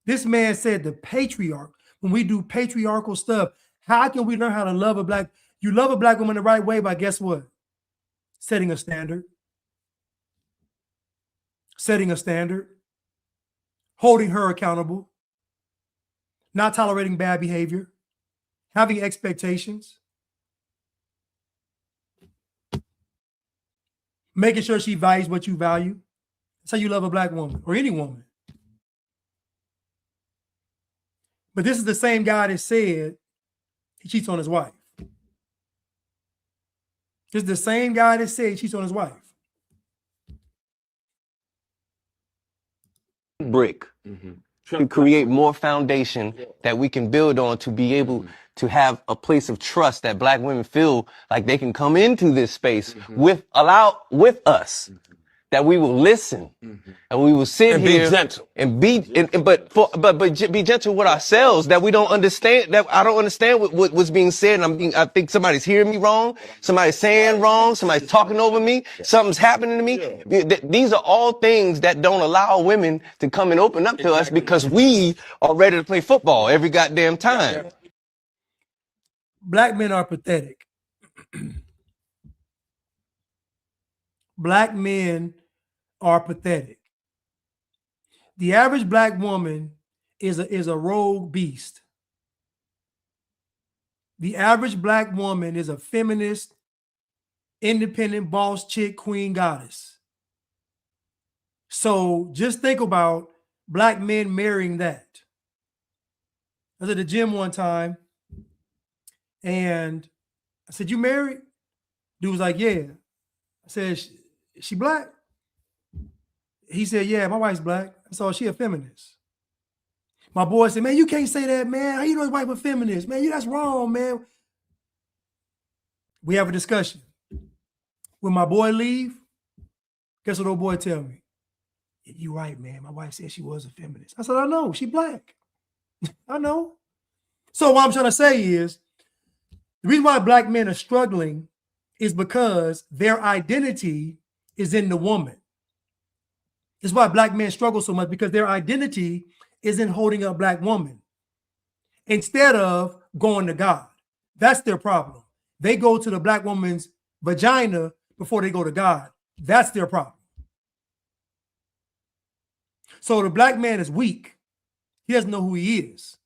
This man said the patriarch, when we do patriarchal stuff, how can we learn how to love a black? You love a black woman the right way by guess what? Setting a standard. Setting a standard. Holding her accountable. Not tolerating bad behavior. Having expectations. Making sure she values what you value. That's how you love a black woman or any woman. But this is the same guy that said he cheats on his wife. This is the same guy that said he cheats on his wife. Brick to create more foundation that we can build on to be able to have a place of trust that black women feel like they can come into this space with us, that we will listen and we will sit And here be gentle. and be gentle with ourselves, that we don't understand, that I don't understand what's being said. And I think somebody's hearing me wrong. Somebody's saying wrong. Somebody's talking over me. Something's happening to me. These are all things that don't allow women to come and open up to us, because we are ready to play football every goddamn time. Black men are pathetic. Black men are pathetic. The average black woman is a rogue beast. The average black woman is a feminist, independent boss chick, queen, goddess. So just think about black men marrying that. I was at the gym one time and I said, "You married?" Dude was like, "Yeah." I said, "She black?" He said, "Yeah, my wife's black." So she a feminist. My boy said, "Man, you can't say that, man. How you know his wife a feminist? Man, that's wrong, man." We have a discussion. When my boy leave, guess what old boy tell me? "You right, man. My wife said she was a feminist." I said, "I know. She black." I know. So what I'm trying to say is, the reason why black men are struggling is because their identity is in the woman. It's why black men struggle so much, because their identity is in holding a black woman instead of going to God. That's their problem. They go to the black woman's vagina before they go to God. That's their problem. So the black man is weak. He doesn't know who he is.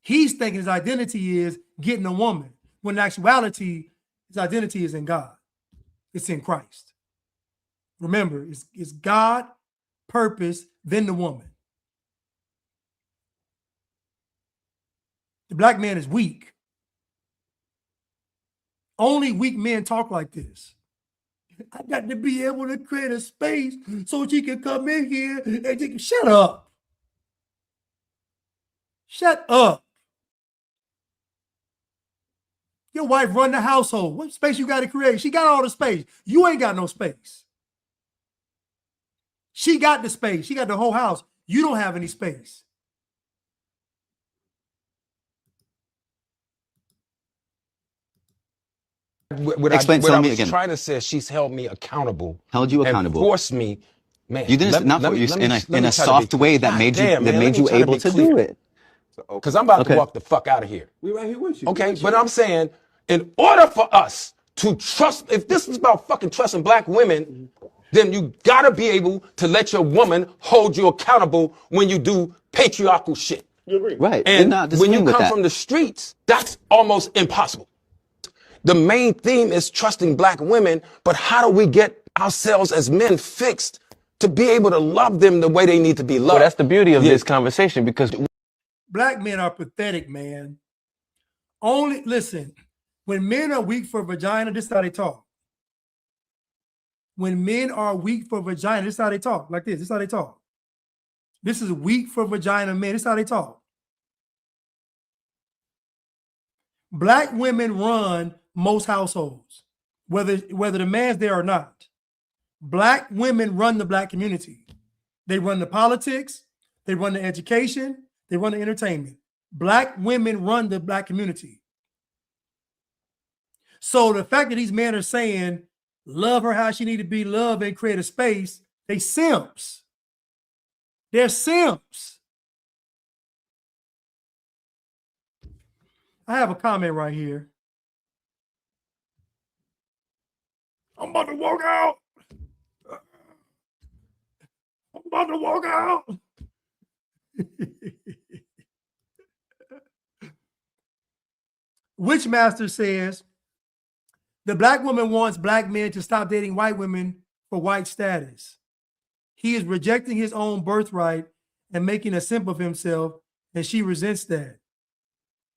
He's thinking his identity is getting a woman, when in actuality, his identity is in God. It's in Christ. Remember, it's God, purpose, then the woman. The black man is weak. Only weak men talk like this. I got to be able to create a space so she can come in here and shut up. Shut up. Your wife run the household. What space you got to create? She got all the space. You ain't got no space. She got the space. She got the whole house. You don't have any space. Explain to me I was again. trying to say, she's held me accountable. Held you and accountable. forced me, man. You didn't, not for you, in a soft soft way that made you able to do it. Because I'm about to walk the fuck out of here. We right here with you. Okay, but I'm saying, in order for us to trust, if this is about fucking trusting black women, then you gotta be able to let your woman hold you accountable when you do patriarchal shit. Right. And not when you with come that. from the streets, that's almost impossible. The main theme is trusting black women, but how do we get ourselves as men fixed to be able to love them the way they need to be loved? Well, that's the beauty of this conversation, because Black men are pathetic, man. Only, listen, when men are weak for vagina, this is how they talk. When men are weak for vagina, this is how they talk. Like this. This is how they talk. This is weak for vagina men. This is how they talk. Black women run most households, whether the man's there or not. Black women run the black community. They run the politics. They run the education. They run the entertainment. Black women run the black community. So the fact that these men are saying, love her how she need to be loved and create a space, they simps. They're simps. I have a comment right here. I'm about to walk out. I'm about to walk out. Witchmaster says, the black woman wants black men to stop dating white women for white status. He is rejecting his own birthright and making a simp of himself, and she resents that.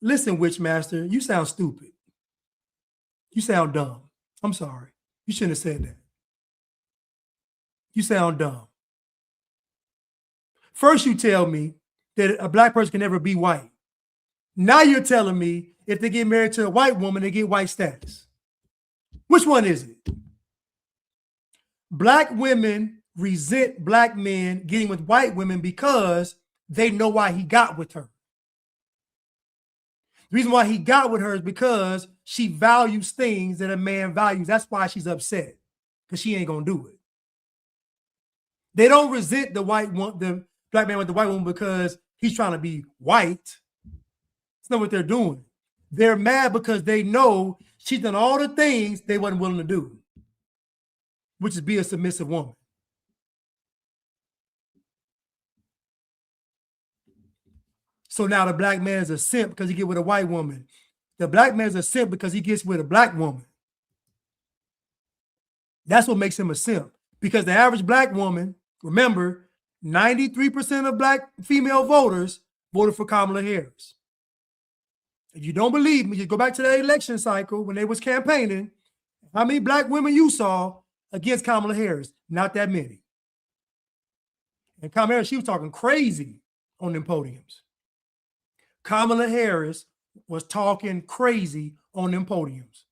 Listen, Witchmaster, you sound stupid. You sound dumb. I'm sorry. You shouldn't have said that. You sound dumb. First, you tell me that a black person can never be white. Now you're telling me if they get married to a white woman, they get white status. Which one is it? Black women resent black men getting with white women because they know why he got with her. The reason why he got with her is because she values things that a man values. That's why she's upset, because she ain't gonna do it. They don't resent the black man with the white woman because he's trying to be white. That's not what they're doing. They're mad because they know she's done all the things they wasn't willing to do, which is be a submissive woman. So now the black man is a simp because he get with a white woman. The black man is a simp because he gets with a black woman. That's what makes him a simp. Because the average black woman, remember, 93% of black female voters voted for Kamala Harris. If you don't believe me, just go back to that election cycle when they was campaigning. How many black women you saw against Kamala Harris? Not that many. And Kamala Harris, she was talking crazy on them podiums. Kamala Harris was talking crazy on them podiums.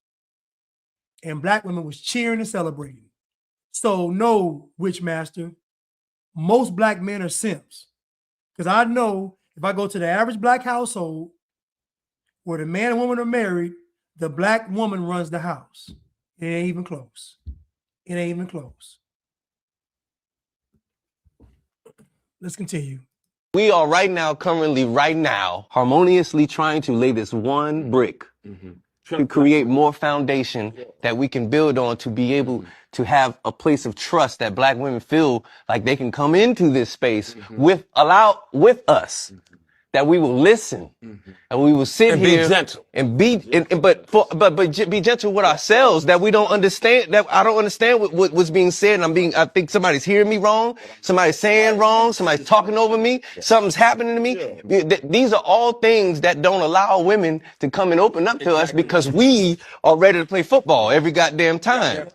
And black women was cheering and celebrating. So no, Witchmaster, most black men are simps. Because I know if I go to the average black household where the man and woman are married, the black woman runs the house. It ain't even close. It ain't even close. Let's continue. we are currently right now, harmoniously trying to lay this one brick to create more foundation that we can build on to be able to have a place of trust that black women feel like they can come into this space with us. that we will listen and we will sit And be here gentle. and be gentle with ourselves, that we don't understand, that I don't understand what's being said. And I think somebody's hearing me wrong. Somebody's saying wrong. Somebody's talking over me. Something's happening to me. These are all things that don't allow women to come and open up to us because we are ready to play football every goddamn time.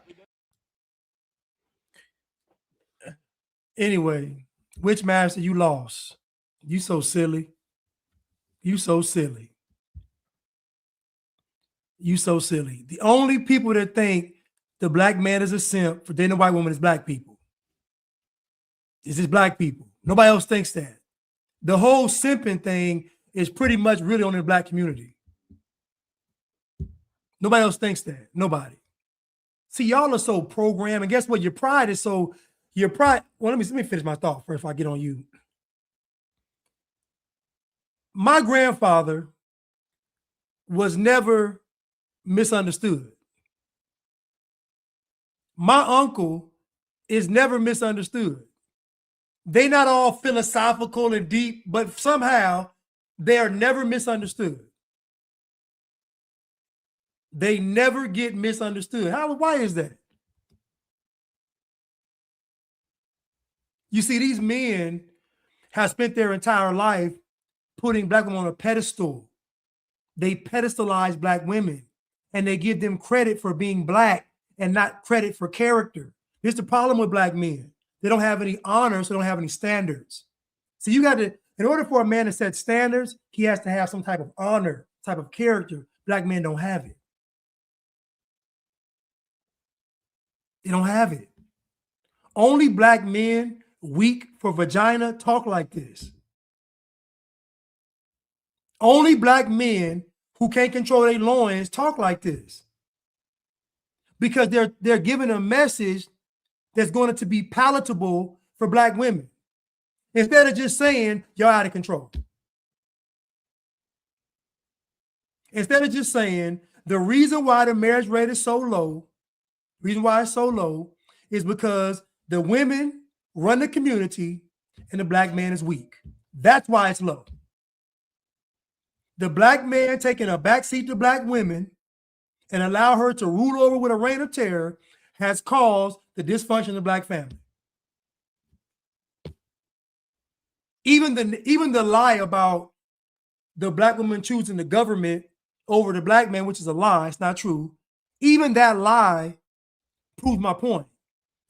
Anyway, Witchmaster, you lost. You so silly. You so silly. You so silly. The only people that think the black man is a simp for dating a white woman is black people. It's just black people. Nobody else thinks that. The whole simping thing is pretty much really on the black community. Nobody else thinks that. Nobody. See, y'all are so programmed, and guess what? Your pride is so. Your pride. Well, let me finish my thought first before I get on you. My grandfather was never misunderstood. My uncle is never misunderstood. They not all philosophical and deep, but somehow they are never misunderstood. They never get misunderstood. Why is that? You see, these men have spent their entire life putting black women on a pedestal. They pedestalize black women and they give them credit for being black and not credit for character. Here's the problem with black men. They don't have any honors, they don't have any standards. So you got to, in order for a man to set standards, he has to have some type of honor, type of character. Black men don't have it. They don't have it. Only black men weak for vagina talk like this. Only black men who can't control their loins talk like this. Because they're giving a message that's going to be palatable for black women. Instead of just saying, you're out of control. Instead of just saying, the reason why the marriage rate is so low, is because the women run the community and the black man is weak. That's why it's low. The black man taking a backseat to black women and allow her to rule over with a reign of terror has caused the dysfunction of the black family. Even the lie about the black woman choosing the government over the black man, which is a lie, it's not true. Even that lie proves my point,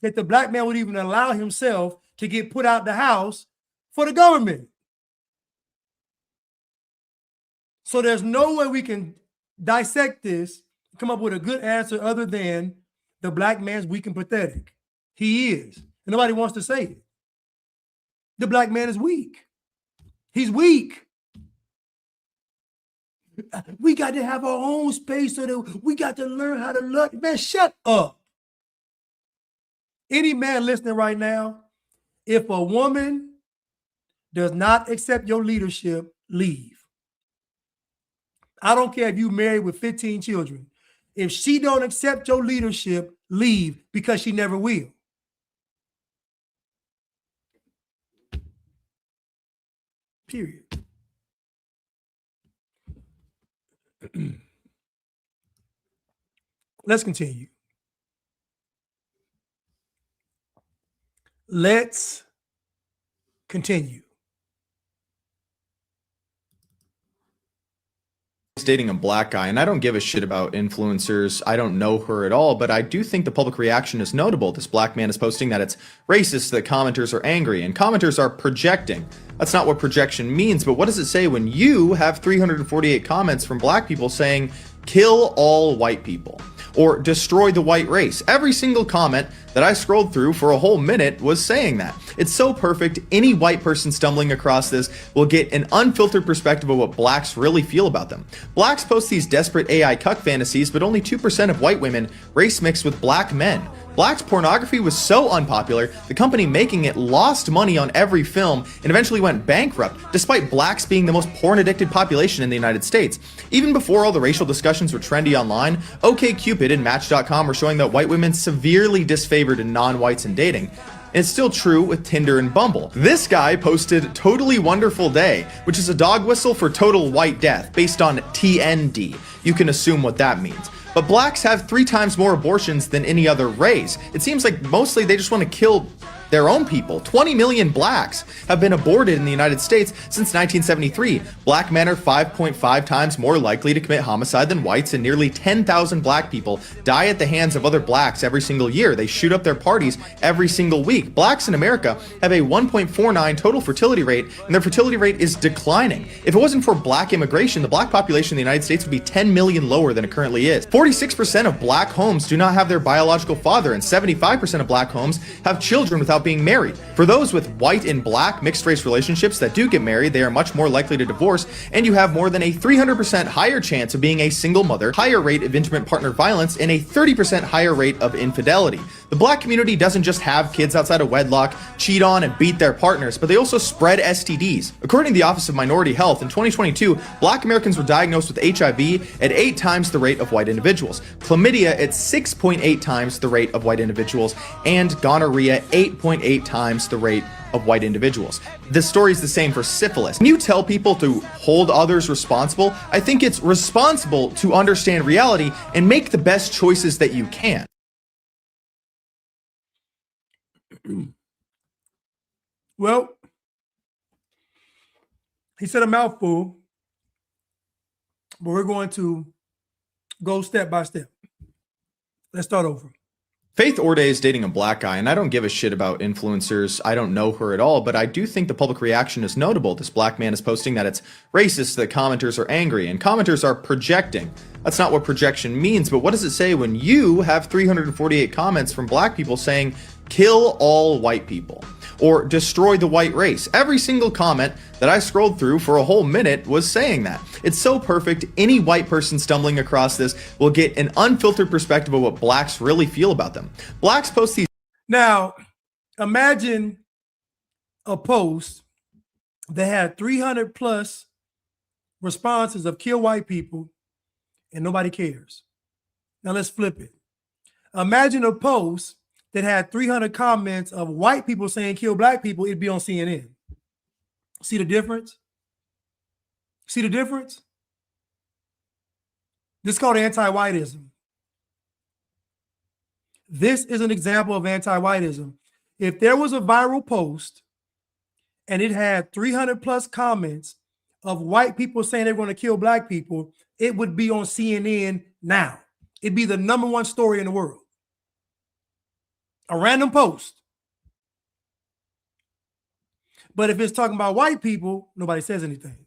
that the black man would even allow himself to get put out the house for the government. So there's no way we can dissect this, come up with a good answer other than the black man's weak and pathetic. He is. And nobody wants to say it. The black man is weak. He's weak. We got to have our own space so that we got to learn how to love. Man, shut up. Any man listening right now, if a woman does not accept your leadership, leave. I don't care if you married with 15 children. If she don't accept your leadership, leave, because she never will. Period. Let's continue. Let's continue. Dating a black guy, and I don't give a shit about influencers. I don't know her at all, but I do think the public reaction is notable. This black man is posting that it's racist, that commenters are angry, and commenters are projecting. That's not what projection means, but what does it say when you have 348 comments from black people saying, kill all white people, or destroy the white race? Every single comment that I scrolled through for a whole minute was saying that. It's so perfect. Any white person stumbling across this will get an unfiltered perspective of what blacks really feel about them. Blacks post these desperate AI cuck fantasies, but only 2% of white women race mix with black men. Black's pornography was so unpopular, the company making it lost money on every film and eventually went bankrupt, despite blacks being the most porn-addicted population in the United States. Even before all the racial discussions were trendy online, OkCupid and Match.com were showing that white women severely disfavored non-whites in dating. And it's still true with Tinder and Bumble. This guy posted Totally Wonderful Day, which is a dog whistle for total white death based on TND. You can assume what that means. But blacks have 3 times more abortions than any other race. It seems like mostly they just want to kill their own people. 20 million blacks have been aborted in the United States since 1973. Black men are 5.5 times more likely to commit homicide than whites, and nearly 10,000 black people die at the hands of other blacks every single year. They shoot up their parties every single week. Blacks in America have a 1.49 total fertility rate, and their fertility rate is declining. If it wasn't for black immigration, the black population in the United States would be 10 million lower than it currently is. 46% of black homes do not have their biological father, and 75% of black homes have children without being married. For those with white and black mixed race relationships that do get married, they are much more likely to divorce, and you have more than a 300% higher chance of being a single mother, higher rate of intimate partner violence, and a 30% higher rate of infidelity. The black community doesn't just have kids outside of wedlock, cheat on and beat their partners, but they also spread STDs. According to the Office of Minority Health, in 2022, black Americans were diagnosed with HIV at 8 times the rate of white individuals, chlamydia at 6.8 times the rate of white individuals, and gonorrhea 8.8 times the rate of white individuals. The story is the same for syphilis. When you tell people to hold others responsible, I think it's responsible to understand reality and make the best choices that you can. Well, he said a mouthful, but we're going to go step by step. Let's start over. Faith Orde is dating a black guy, and I don't give a shit about influencers. I don't know her at all, but I do think the public reaction is notable. This black man is posting that it's racist, that commenters are angry, and commenters are projecting. That's not what projection means, but what does it say when you have 348 comments from black people saying, kill all white people, or destroy the white race? Every single comment that I scrolled through for a whole minute was saying that. It's so perfect. Any white person stumbling across this will get an unfiltered perspective of what blacks really feel about them. Blacks post these. Now, imagine a post that had 300 plus responses of kill white people and nobody cares. Now let's flip it. Imagine a post that had 300 comments of white people saying kill black people, it'd be on CNN. See the difference? See the difference? This is called anti-whiteism. This is an example of anti-whiteism. If there was a viral post and it had 300 plus comments of white people saying they're going to kill black people, it would be on CNN now. It'd be the #1 story in the world. A random post. But if it's talking about white people, nobody says anything.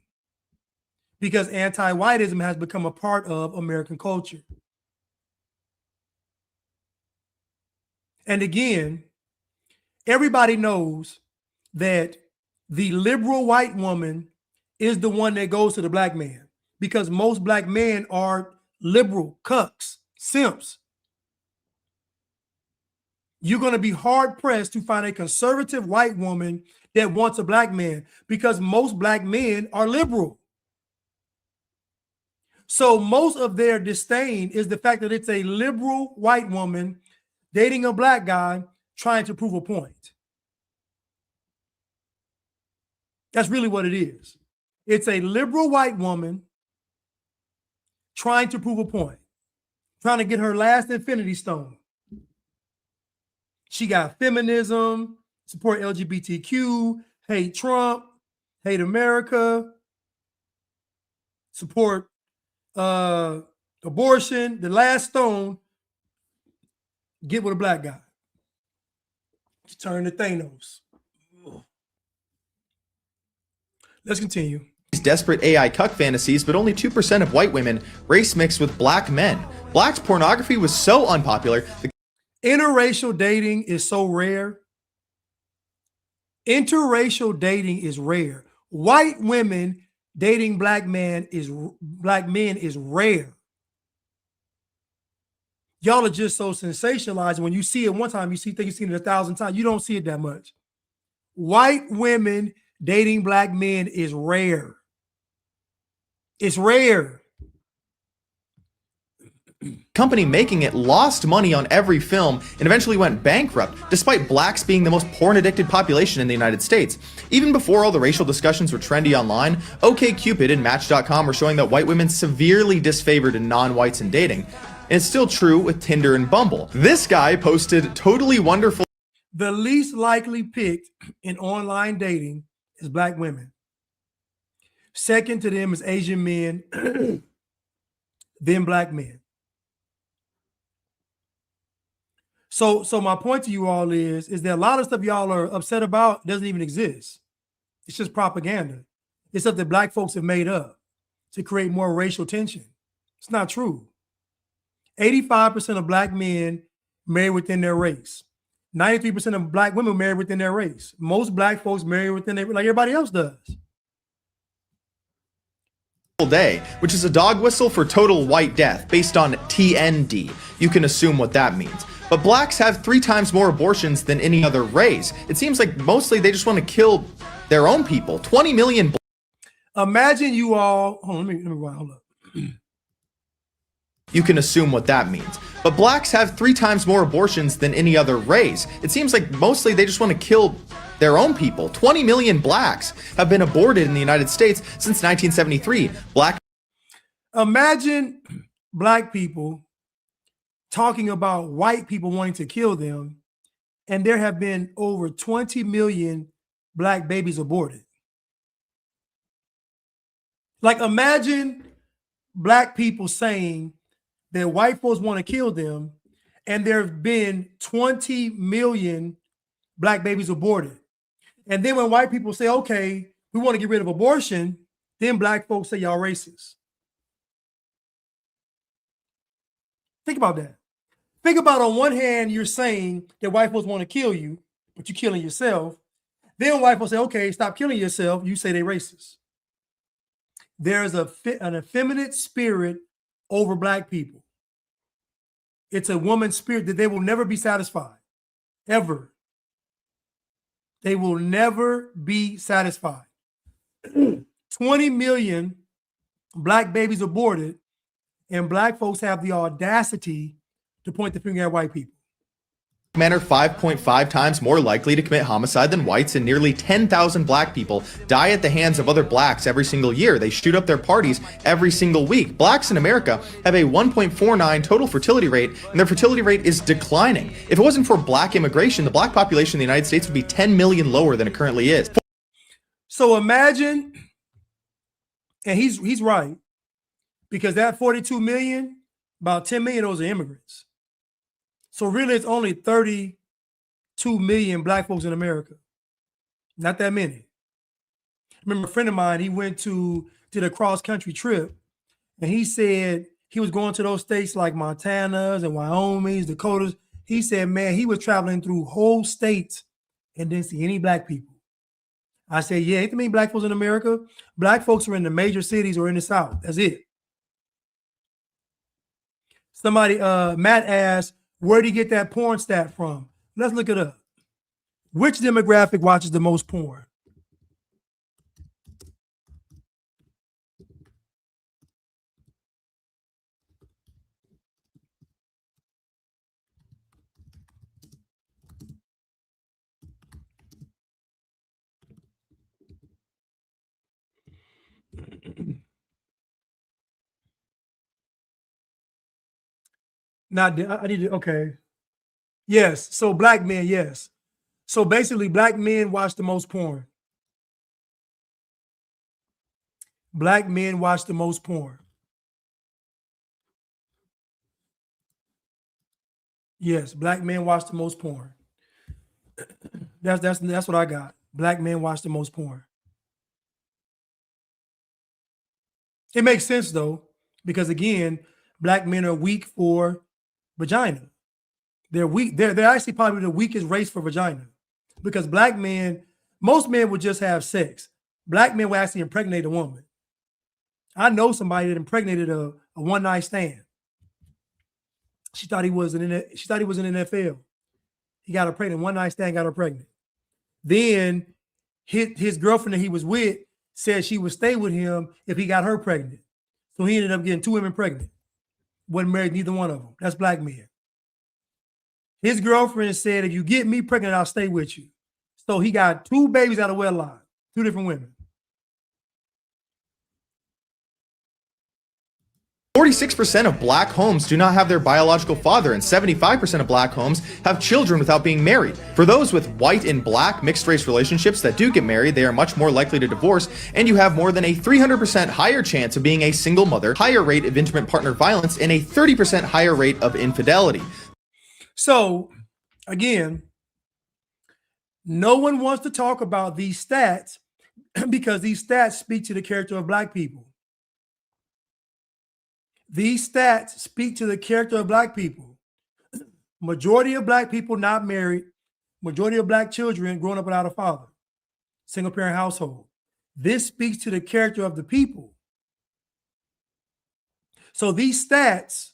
Because anti-whiteism has become a part of American culture. And again, everybody knows that the liberal white woman is the one that goes to the black man, because most black men are liberal cucks, simps. You're going to be hard pressed to find a conservative white woman that wants a black man, because most black men are liberal. So most of their disdain is the fact that it's a liberal white woman dating a black guy trying to prove a point. That's really what it is. It's a liberal white woman trying to prove a point, trying to get her last infinity stone. She got feminism, support LGBTQ, hate Trump, hate America, support abortion, the last stone, get with a black guy. Turn to Thanos. Let's continue. These desperate AI cuck fantasies, but only 2% of white women race mix with black men. Black's pornography was so unpopular. Interracial dating is so rare. Interracial dating is rare. White women dating black men is rare. Y'all are just so sensationalized. When you see it one time, you think you've seen it 1,000 times. You don't see it that much. White women dating black men is rare. It's rare. company making it lost money on every film and eventually went bankrupt, despite blacks being the most porn-addicted population in the United States. Even before all the racial discussions were trendy online, OkCupid and Match.com were showing that white women severely disfavored non-whites in dating. And it's still true with Tinder and Bumble. This guy posted totally wonderful. The least likely picked in online dating is black women. Second to them is Asian men, then black men. So my point to you all is that a lot of stuff y'all are upset about doesn't even exist. It's just propaganda. It's stuff that black folks have made up to create more racial tension. It's not true. 85% of black men marry within their race. 93% of black women marry within their race. Most black folks marry within their, like everybody else does. Day, which is a dog whistle for total white death based on TND. You can assume what that means. But blacks have 3 times more abortions than any other race. It seems like mostly they just want to kill their own people. 20 million. Imagine you all, hold on, let me hold up. You can assume what that means. But blacks have 3 times more abortions than any other race. It seems like mostly they just want to kill their own people. 20 million blacks have been aborted in the United States since 1973. Imagine black people talking about white people wanting to kill them, and there have been over 20 million black babies aborted. Like, imagine black people saying that white folks want to kill them, and there have been 20 million black babies aborted. And then when white people say, okay, we want to get rid of abortion, then black folks say y'all racist. Think about that. Think about, on one hand, you're saying that white folks want to kill you, but you're killing yourself. Then white folks say, okay, stop killing yourself. You say they're racist. There's an effeminate spirit over black people. It's a woman's spirit that they will never be satisfied, ever. They will never be satisfied. 20 million black babies aborted, and black folks have the audacity to point the finger at white people. Men are 5.5 times more likely to commit homicide than whites, and nearly 10,000 black people die at the hands of other blacks every single year. They shoot up their parties every single week. Blacks in America have a 1.49 total fertility rate, and their fertility rate is declining. If it wasn't for black immigration, the black population in the United States would be 10 million lower than it currently is. So imagine, and he's right, because that 42 million, about 10 million of those are immigrants. So really, it's only 32 million black folks in America. Not that many. I remember a friend of mine, he did a cross-country trip, and he said he was going to those states like Montanas and Wyoming, Dakotas. He said, man, he was traveling through whole states and didn't see any black people. I said, yeah, ain't there many black folks in America? Black folks are in the major cities or in the South. That's it. Somebody, Matt asked, where do you get that porn stat from? Let's look it up. Which demographic watches the most porn? I need to, okay. Yes, so black men, yes. So basically, black men watch the most porn. Black men watch the most porn. Yes, black men watch the most porn. That's what I got. Black men watch the most porn. It makes sense though, because again, black men are weak for vagina. They're weak. They're actually probably the weakest race for vagina, because black men, most men would just have sex. Black men will actually impregnate a woman. I know somebody that impregnated a one-night stand. She thought he was in NFL. He got her pregnant. One night stand, got her pregnant. Then his girlfriend that he was with said she would stay with him if he got her pregnant. So he ended up getting 2 women pregnant. wasn't married to neither one of them. That's black men. His girlfriend said, if you get me pregnant, I'll stay with you. So he got 2 babies out of wedlock, 2 different women. 46% of black homes do not have their biological father, and 75% of black homes have children without being married. For those with white and black mixed race relationships that do get married, they are much more likely to divorce, and you have more than a 300% higher chance of being a single mother, higher rate of intimate partner violence, and a 30% higher rate of infidelity. So, again, no one wants to talk about these stats because these stats speak to the character of black people. These stats speak to the character of black people. Majority of black people not married, majority of black children growing up without a father, single parent household. This speaks to the character of the people. So these stats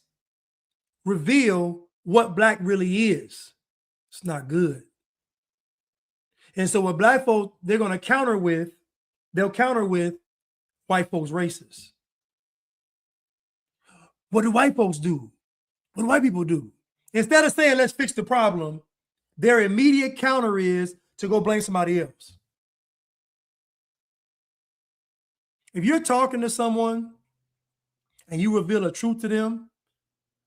reveal what black really is. It's not good. And so what black folks, they're going to counter with, they'll counter with white folks racist. What do white folks do? What do white people do? Instead of saying, let's fix the problem, their immediate counter is to go blame somebody else. If you're talking to someone and you reveal a truth to them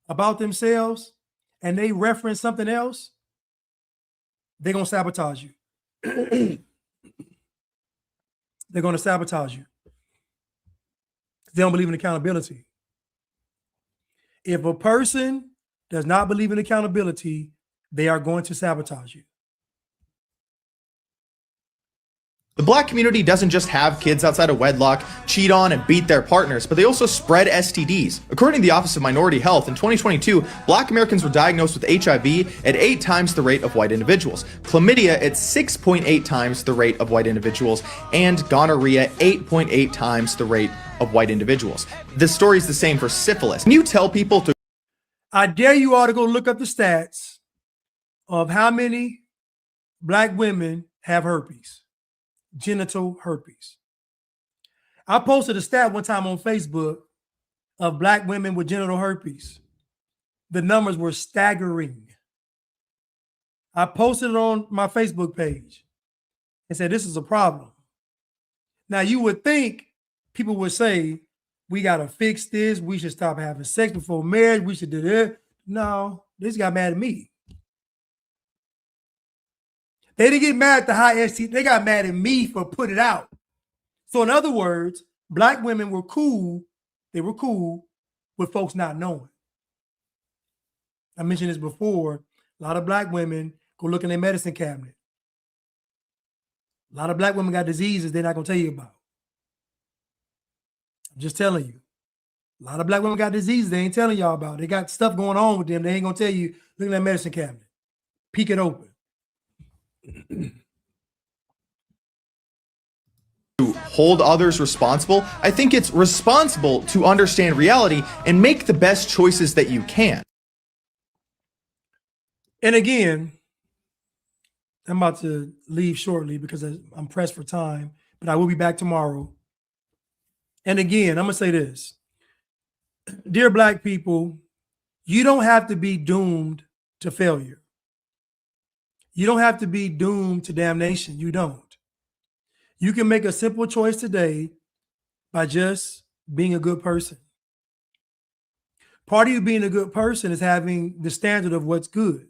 about themselves and they reference something else, they're going to sabotage you. They're going to sabotage you. They don't believe in accountability. If a person does not believe in accountability, they are going to sabotage you. The black community doesn't just have kids outside of wedlock, cheat on and beat their partners, but they also spread STDs. According to the Office of Minority Health, in 2022, black Americans were diagnosed with HIV at 8 times the rate of white individuals, chlamydia at 6.8 times the rate of white individuals, and gonorrhea 8.8 times the rate of white individuals. The story is the same for syphilis. Can you tell people to... I dare you all to go look up the stats of how many black women have herpes, genital herpes. I posted a stat one time on Facebook of black women with genital herpes. The numbers were staggering. I posted it on my Facebook page and said, this is a problem. Now, you would think people would say, we got to fix this. We should stop having sex before marriage. We should do that. No, this got mad at me. They didn't get mad at the high ST. They got mad at me for putting it out. So in other words, black women were cool. They were cool with folks not knowing. I mentioned this before. A lot of black women go look in their medicine cabinet. A lot of black women got diseases they're not going to tell you about. I'm just telling you. A lot of black women got diseases they ain't telling y'all about. They got stuff going on with them. They ain't going to tell you. Look in that medicine cabinet. Peek it open. To hold others responsible, I think it's responsible to understand reality and make the best choices that you can. And again, I'm about to leave shortly because I'm pressed for time, but I will be back tomorrow. And again, I'm going to say this. Dear black people, you don't have to be doomed to failure. You don't have to be doomed to damnation. You don't. You can make a simple choice today by just being a good person. Part of you being a good person is having the standard of what's good.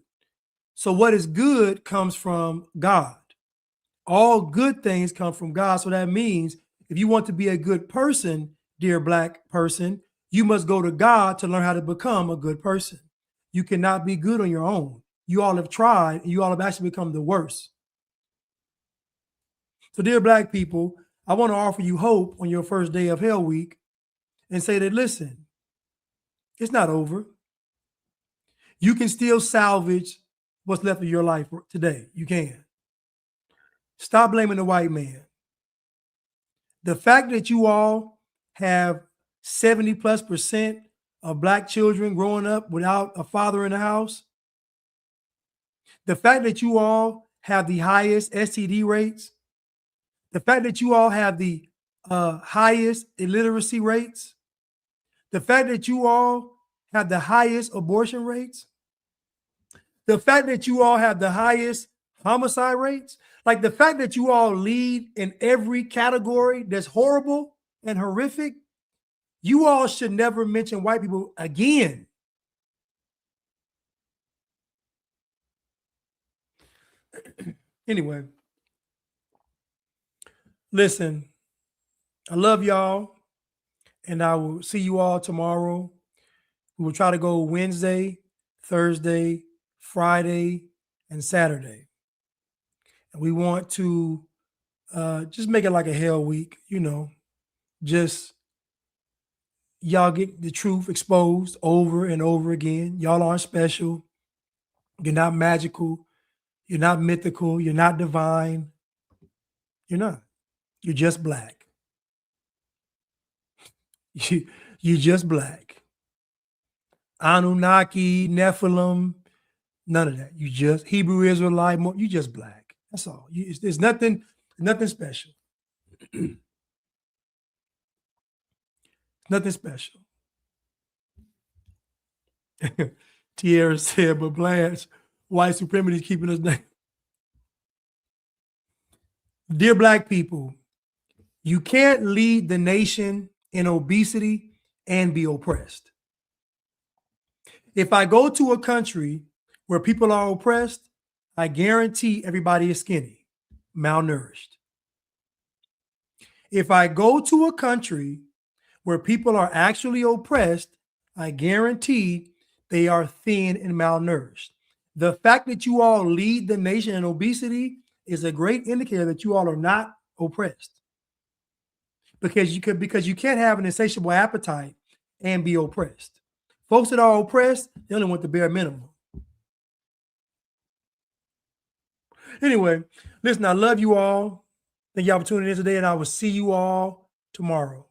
So what is good comes from God. All good things come from God. So that means if you want to be a good person, dear black person, you must go to God to learn how to become a good person. You cannot be good on your own. You all have tried, and you all have actually become the worst. So, dear black people, I want to offer you hope on your first day of Hell Week and say that, listen, it's not over. You can still salvage what's left of your life today. You can. Stop blaming the white man. The fact that you all have 70+% of black children growing up without a father in the house, the fact that you all have the highest STD rates, the fact that you all have the highest illiteracy rates, the fact that you all have the highest abortion rates, the fact that you all have the highest homicide rates, like the fact that you all lead in every category that's horrible and horrific, you all should never mention white people again. Anyway, listen, I love y'all, and I will see you all tomorrow. We will try to go Wednesday, Thursday, Friday, and Saturday. And we want to just make it like a hell week, you know, just y'all get the truth exposed over and over again. Y'all aren't special. You're not magical. You're not mythical. You're not divine. You're not. You're just black. You're just black. Anunnaki, Nephilim, none of that. You just Hebrew Israelite. You just black. That's all. There's nothing special. Nothing special. Tierra said, but Blanche, white supremacy is keeping us down. Dear black people, you can't lead the nation in obesity and be oppressed. If I go to a country where people are oppressed, I guarantee everybody is skinny, malnourished. If I go to a country where people are actually oppressed, I guarantee they are thin and malnourished. The fact that you all lead the nation in obesity is a great indicator that you all are not oppressed. Because you can't have an insatiable appetite and be oppressed. Folks that are oppressed, they only want the bare minimum. Anyway, listen, I love you all. Thank y'all for tuning in today, and I will see you all tomorrow.